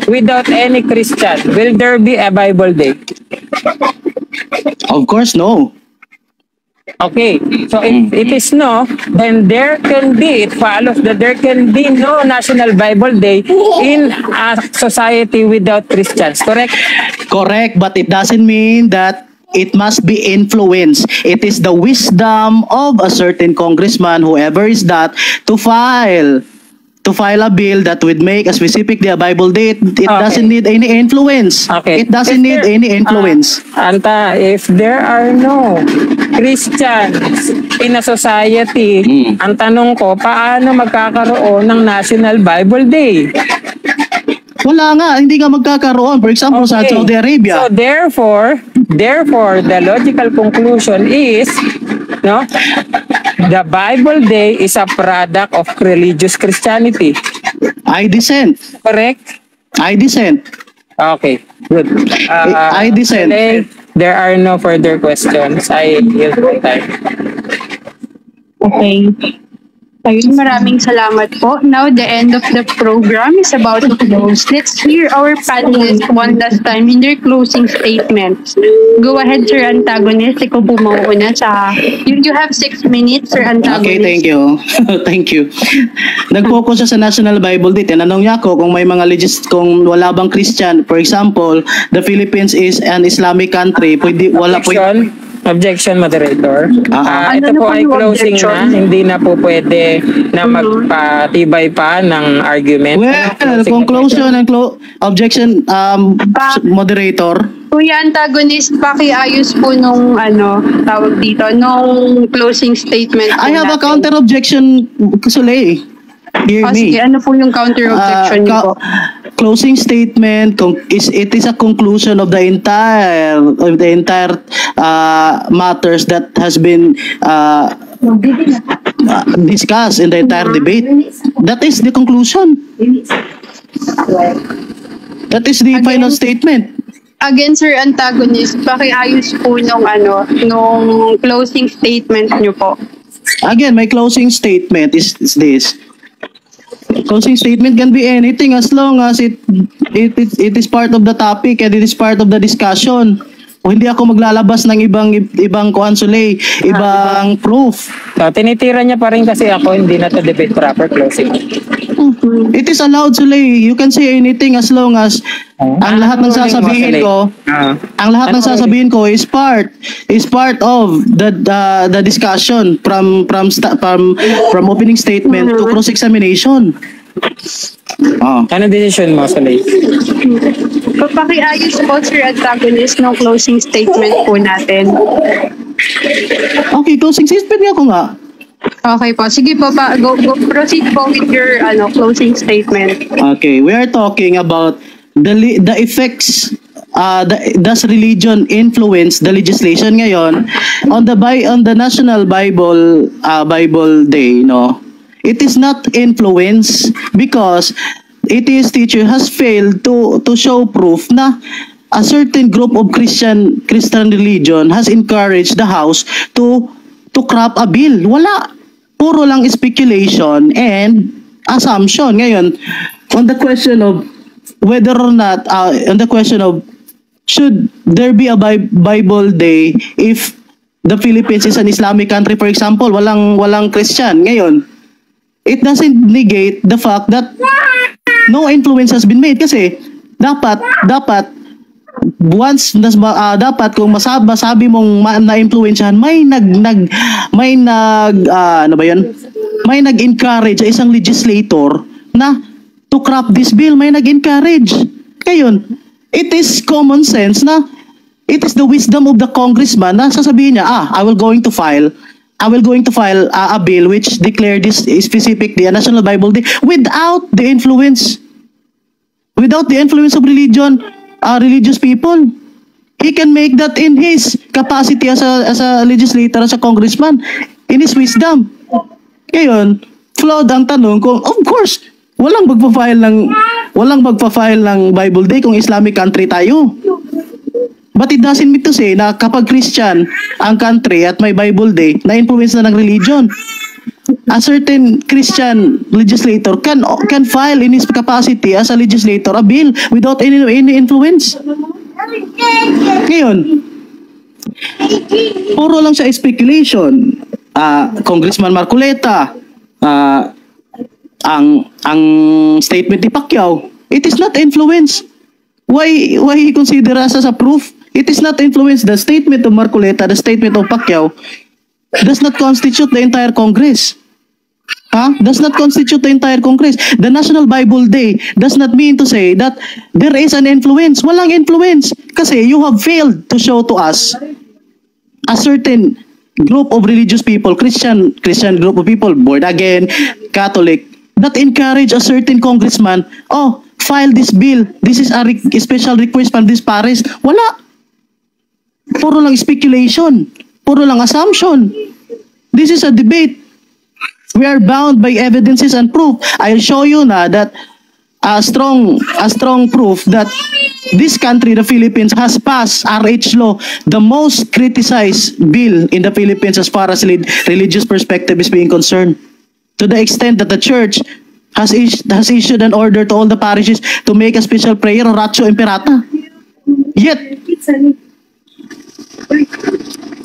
without any Christian, will there be a Bible Day? Of course, no. Okay. So if it is no, then it follows that there can be no National Bible Day in a society without Christians, correct? Correct, but it doesn't mean that it must be influenced. It is the wisdom of a certain congressman, whoever is that, to file a bill that would make a specific day a Bible day. It doesn't need any influence. Okay. It doesn't need any influence. Anta, if there are no Christians in a society, ang tanong ko, paano magkakaroon ng National Bible Day? Wala nga, hindi ka magkakaroon. For example, sa Saudi Arabia. So therefore, the logical conclusion is, no, the Bible Day is a product of religious Christianity. I dissent. Correct? I dissent. Okay, good. I dissent. Today, there are no further questions. I yield my time. Okay. Ayun, maraming salamat po. Now, the end of the program is about to close. Let's hear our panelists one last time in their closing statements. Go ahead, Sir Antagonist. Ikaw po mauuna sa... You have 6 minutes, Sir Antagonist. Okay, thank you. Thank you. Nag-focus siya sa National Bible Day. Tinanong niya ako kung may mga kung wala bang Christian. For example, the Philippines is an Islamic country. Objection, moderator. Ito Ano po na ay po yung closing objection? na. Hindi na po pwede na magpatibay pa ng argument. Well, conclusion and objection, moderator. Kuya Antagonist, pakiayos po nung tawag dito, nung closing statement po I have a natin. counter objection, Kusule. Hear me. Sige, ano po yung counter objection niyo po? closing statement it is a conclusion of the entire matters that has been discussed in the entire debate. That is the conclusion. That is the final statement. Again, Sir Antagonist, pakiayos po nung closing statement niyo po. Again, my closing statement is this. Closing statement can be anything as long as it is part of the topic and it is part of the discussion. O hindi ako maglalabas ng ibang kuansule, ibang proof. So, tinitira niya pa rin kasi ako, hindi na to debate proper closing. It is allowed, Sule. You can say anything as long as ang lahat ng sasabihin ko, is part of the discussion from opening statement to cross examination. Ano decision mo, Sule? Pakiayos po, Sir Antagonist, ng closing statement po natin. Okay, closing statement nga ko nga. Okay po. Sige po, proceed po with your closing statement. Okay, we are talking about the effects does religion influence the legislation ngayon on the National Bible Day, no? It is not influence because ATS teacher has failed to show proof na a certain group of Christian religion has encouraged the House to craft a bill. Wala. Puro lang speculation and assumption. Ngayon, on the question of whether or not, on the question of should there be a Bible Day if the Philippines is an Islamic country, for example, walang Christian. Ngayon, it doesn't negate the fact that no influence has been made kasi dapat once dapat kung masabi mong na-influensyahan may nag-encourage sa isang legislator na to craft this bill, may nag-encourage. Ngayon, it is common sense na it is the wisdom of the congressman na sasabihin niya, I will going to file a bill which declare this specific day, a National Bible Day, without the influence of religious people. He can make that in his capacity as a legislator, as a congressman, in his wisdom. Ngayon, flawed ang tanong kung, of course, walang magpa-file ng Bible Day kung Islamic country tayo. But it doesn't mean to say na kapag Christian ang country at may Bible Day, na-influence na ng religion. A certain Christian legislator can file in his capacity as a legislator a bill without any influence. Ngayon, puro lang siya speculation. Congressman Marcoleta, ang statement ni Pacquiao, it is not influence. Why he consider us as a proof? It is not influence. The statement of Marcoleta, the statement of Pacquiao does not constitute the entire Congress. Does not constitute the entire Congress. The National Bible Day does not mean to say that there is an influence. Walang influence. Kasi you have failed to show to us a certain group of religious people, Christian group of people, born again, Catholic, that encourage a certain congressman, file this bill. This is a special request from this parish. Wala. Puro lang speculation. Puro lang assumption. This is a debate. We are bound by evidences and proof. I'll show you na that a strong proof that this country, the Philippines, has passed RH law, the most criticized bill in the Philippines as far as religious perspective is being concerned. To the extent that the church has issued an order to all the parishes to make a special prayer, Ratio Imperata. Yet,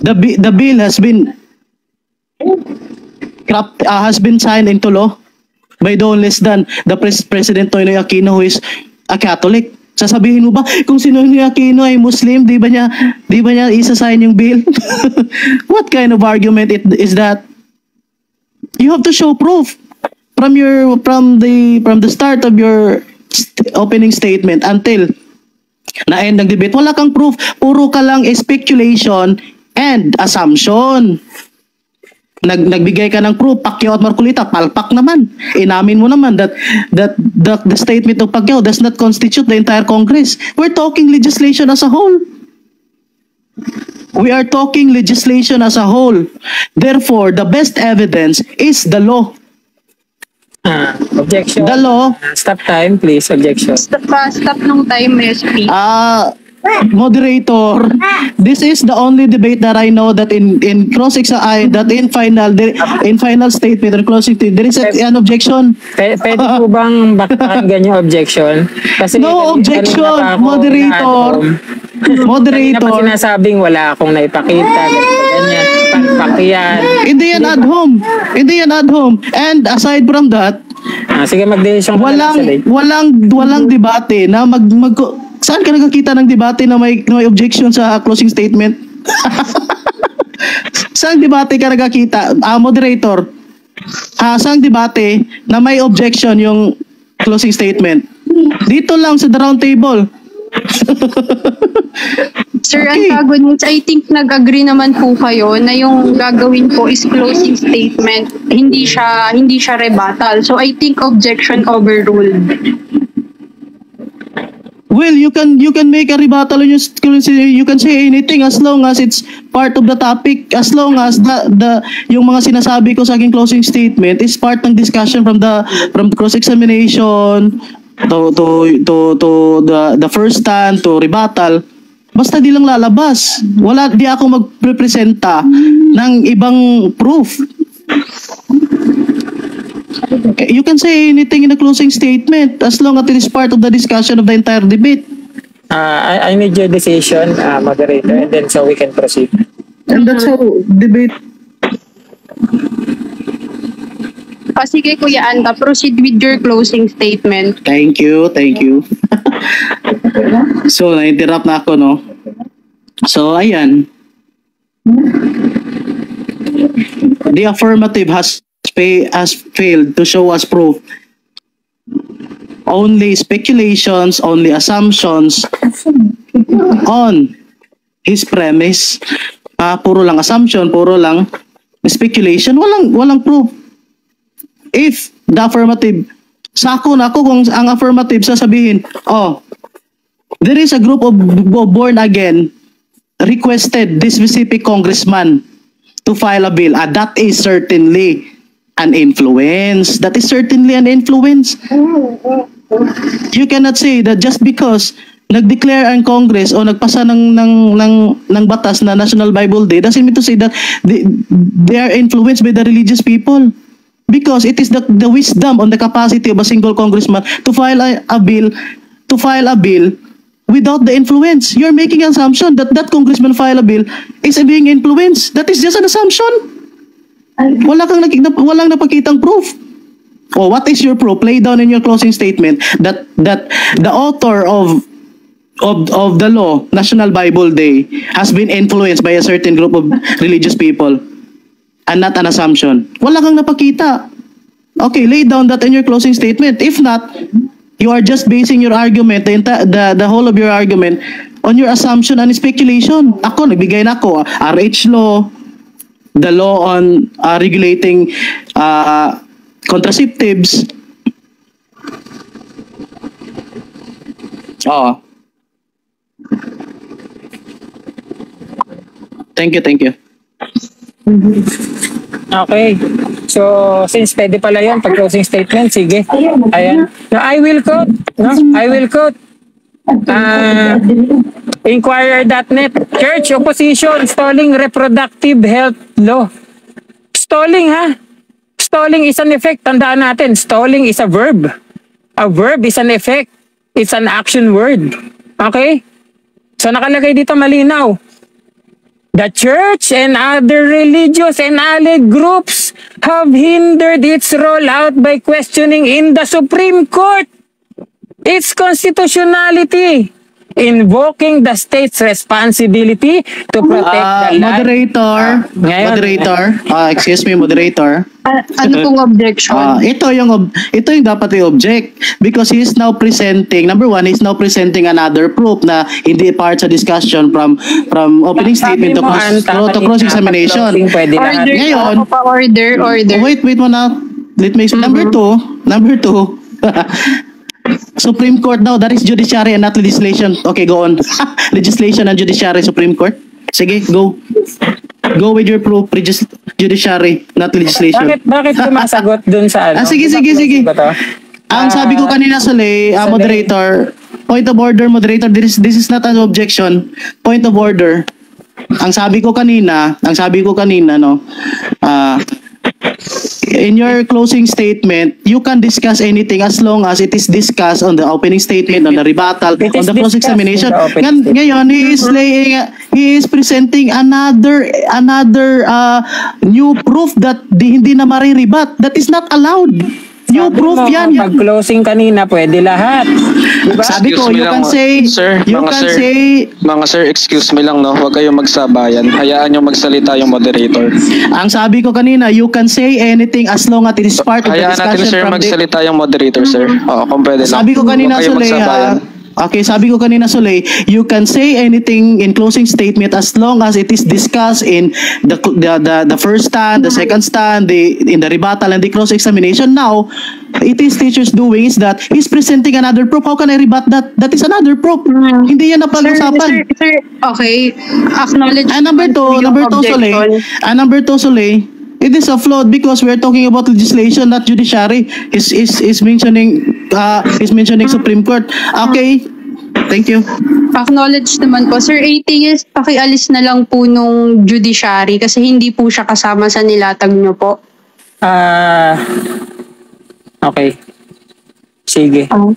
the bill has been signed into law by no less than the President Noynoy Aquino, who is a Catholic. Sasabihin mo ba kung si Noynoy Aquino ay Muslim, di ba niya isa-sign yung bill? What kind of argument is that? You have to show proof from the start of your opening statement until na-end ng debate. Wala kang proof, puro ka lang speculation and assumption. nagbigay ka ng proof, Pacquiao at Marcolita, palpak naman. Inamin mo naman that the statement of Pacquiao does not constitute the entire Congress. We're talking legislation as a whole. We are talking legislation as a whole. Therefore, the best evidence is the law. Objection. The law. Stop time, please. Objection. Stop nung time, SP. Moderator, this is the only debate that I know that in final statement or closing statement there is an objection. Pwede po bang bakbakan yung objection? Kasi No objection, moderator. Kanina pa Moderator. sinasabing wala akong naipakita, ganyan, palpak yan. Hindi yan ad hom. And aside from that, Sige, mag-decision ka na lang sa day. walang debate na saan ka nakakita ng debate na may objection sa closing statement? Saan debate ka nakakita? Moderator, saan debate na may objection yung closing statement? Dito lang sa the round table. Sir Okay. Antagonist, I think nag-agree naman po kayo na yung gagawin po is closing statement, hindi siya rebuttal. So I think objection overruled. Well, you can make a rebuttal on you can say anything as long as it's part of the topic, as long as yung mga sinasabi ko sa aking closing statement is part ng discussion from the cross examination to the first stand to rebuttal. Basta di lang lalabas. Di ako magrepresenta ng ibang proof. You can say anything in a closing statement as long as it is part of the discussion of the entire debate. I need your decision, moderator, and then so we can proceed. And that's how debate. Sige, Kuya Anta, proceed with your closing statement. Thank you. So, na-interrupt na ako, no? So, ayan. The affirmative has failed to show us proof. Only speculations, only assumptions on his premise. Puro lang assumption, puro lang speculation, walang proof. If the affirmative, sako na ako kung ang affirmative sasabihin, there is a group of born again requested this specific congressman to file a bill. That is certainly an influence. You cannot say that just because nag-declare ang Congress o nagpasa ng batas na National Bible Day doesn't mean to say that they are influenced by the religious people. Because it is the wisdom on the capacity of a single congressman to file a bill without the influence. You're making an assumption that congressman file a bill is being influenced. That is just an assumption. Walang napakitang proof. What is your proof? Lay down in your closing statement that the author of the law, National Bible Day, has been influenced by a certain group of religious people. And not an assumption. Wala kang napakita. Okay, lay down that in your closing statement. If not, you are just basing your argument, the whole of your argument, on your assumption and speculation. Ako, nagbigay na ako. RH law, the law on regulating contraceptives. Thank you. Okay. So, since pwede pala yun, pag closing statement, sige. Ayan. Now, I will quote. Inquirer.net. Church opposition stalling reproductive health law. Stalling, ha? Stalling is an effect. Tandaan natin, stalling is a verb. A verb is an effect. It's an action word. Okay? So, nakalagay dito malinaw. The church and other religious and allied groups have hindered its rollout by questioning in the Supreme Court its constitutionality. invoking the state's responsibility to protect the land. Excuse me, moderator. Ano pong objection? Ito yung dapat i-object because he is now presenting, number one, he is now presenting another proof na hindi part sa discussion from opening statement to cross-examination. Ngayon, order. Wait muna. Let me explain. Number two. Supreme Court daw, that is judiciary and not legislation. Okay, go on. Legislation and judiciary, Supreme Court. Sige, go. Go with your proof, judiciary, not legislation. Bakit sumasagot dun sa ano? Sige. Ang sabi ko kanina, Sule, moderator, point of order, moderator, this is not an objection. Point of order. Ang sabi ko kanina, no, in your closing statement, you can discuss anything as long as it is discussed on the opening statement, on the rebuttal, on the cross-examination. Ngayon, he is presenting another new proof that hindi na marirebat. That is not allowed. New proof yan. Pag closing kanina, pwede lahat. Diba? Sabi ko, you can say, mga sir, excuse me lang, no? Huwag kayong magsabayan. Hayaan yung magsalita yung moderator. Ang sabi ko kanina, you can say anything as long as it is part of the discussion. Hayaan natin, sir, magsalita yung moderator, sir. Oo, kung pwede lang. Sabi ko kanina, Sule, you can say anything in closing statement as long as it is discussed in the first stand, the second stand, in the rebuttal and the cross-examination. Now, it is teacher's doing is that he's presenting another proof. How can I rebut that? That is another proof. Hindi yan napag-usapan. Sir, okay. Acknowledge. And number two, Sule, it is a flawed because we're talking about legislation, not judiciary. Is mentioning Supreme Court. Okay. Thank you. Acknowledge naman po. Sir, ATS, pakialis na lang po nung judiciary kasi hindi po siya kasama sa nilatag nyo po. Okay. Sige. Go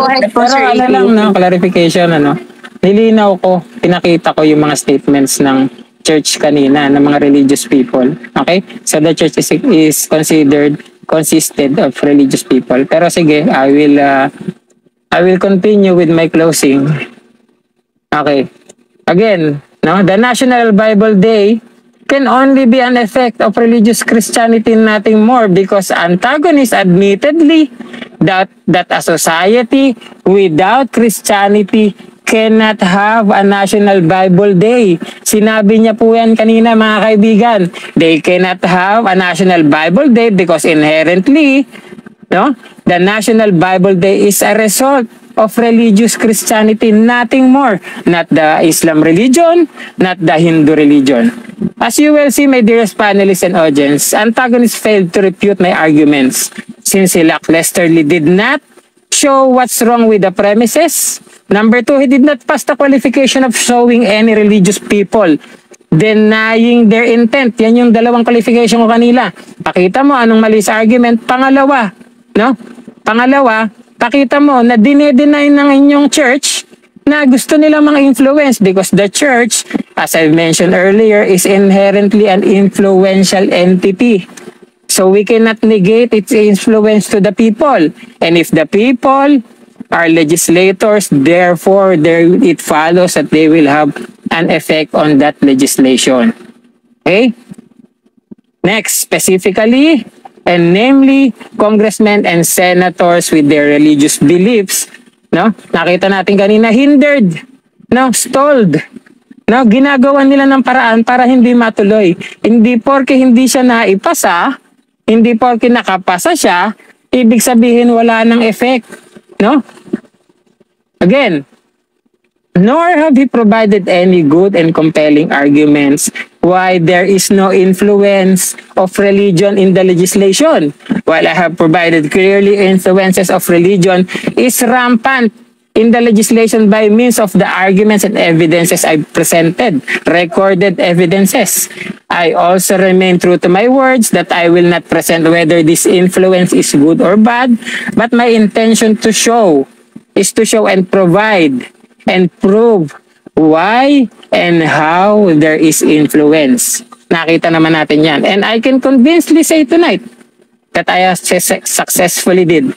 ahead po, Sir ATS. Pero clarification, nilinaw ko, pinakita ko yung mga statements ng church kanina, ng mga religious people. Okay? So the church is consisted of religious people. Pero sige, I will continue with my closing. Okay. Again, the National Bible Day can only be an effect of religious Christianity, nothing more, because antagonists admittedly that a society without Christianity cannot have a National Bible Day. Sinabi niya po yan kanina, mga kaibigan. They cannot have a National Bible Day because inherently, the National Bible Day is a result of religious Christianity, nothing more. Not the Islam religion, not the Hindu religion. As you will see, my dearest panelists and audience, antagonists failed to refute my arguments since he lacklusterly did not show what's wrong with the premises. Number two, he did not pass the qualification of showing any religious people denying their intent. Yan yung dalawang qualification ko kanila. Pakita mo anong mali sa argument. Pangalawa, pakita mo na dine-deny ng inyong church na gusto nila mga influence because the church, as I mentioned earlier, is inherently an influential entity. So we cannot negate its influence to the people. And if the people are legislators, therefore it follows that they will have an effect on that legislation. Okay? Next, specifically, and namely, congressmen and senators with their religious beliefs, nakita natin kanina, hindered, stalled, ginagawa nila ng paraan para hindi matuloy. Hindi porke hindi siya naipasa, hindi porke nakapasa siya, ibig sabihin wala ng effect. Again, nor have he provided any good and compelling arguments why there is no influence of religion in the legislation. While I have provided clearly influences of religion is rampant in the legislation by means of the arguments and evidences I presented, recorded evidences. I also remain true to my words that I will not present whether this influence is good or bad, but my intention is to show and provide and prove why and how there is influence. Nakita naman natin yan. And I can convincingly say tonight that I have successfully did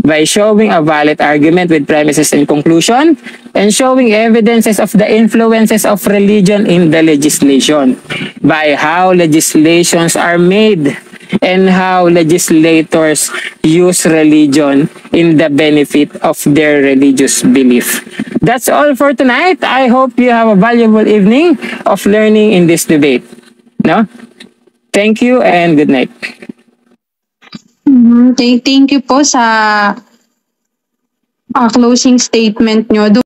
by showing a valid argument with premises and conclusion, and showing evidences of the influences of religion in the legislation, by how legislations are made and how legislators use religion in the benefit of their religious belief. That's all for tonight. I hope you have a valuable evening of learning in this debate. No? Thank you and good night. Thank you po sa closing statement nyo.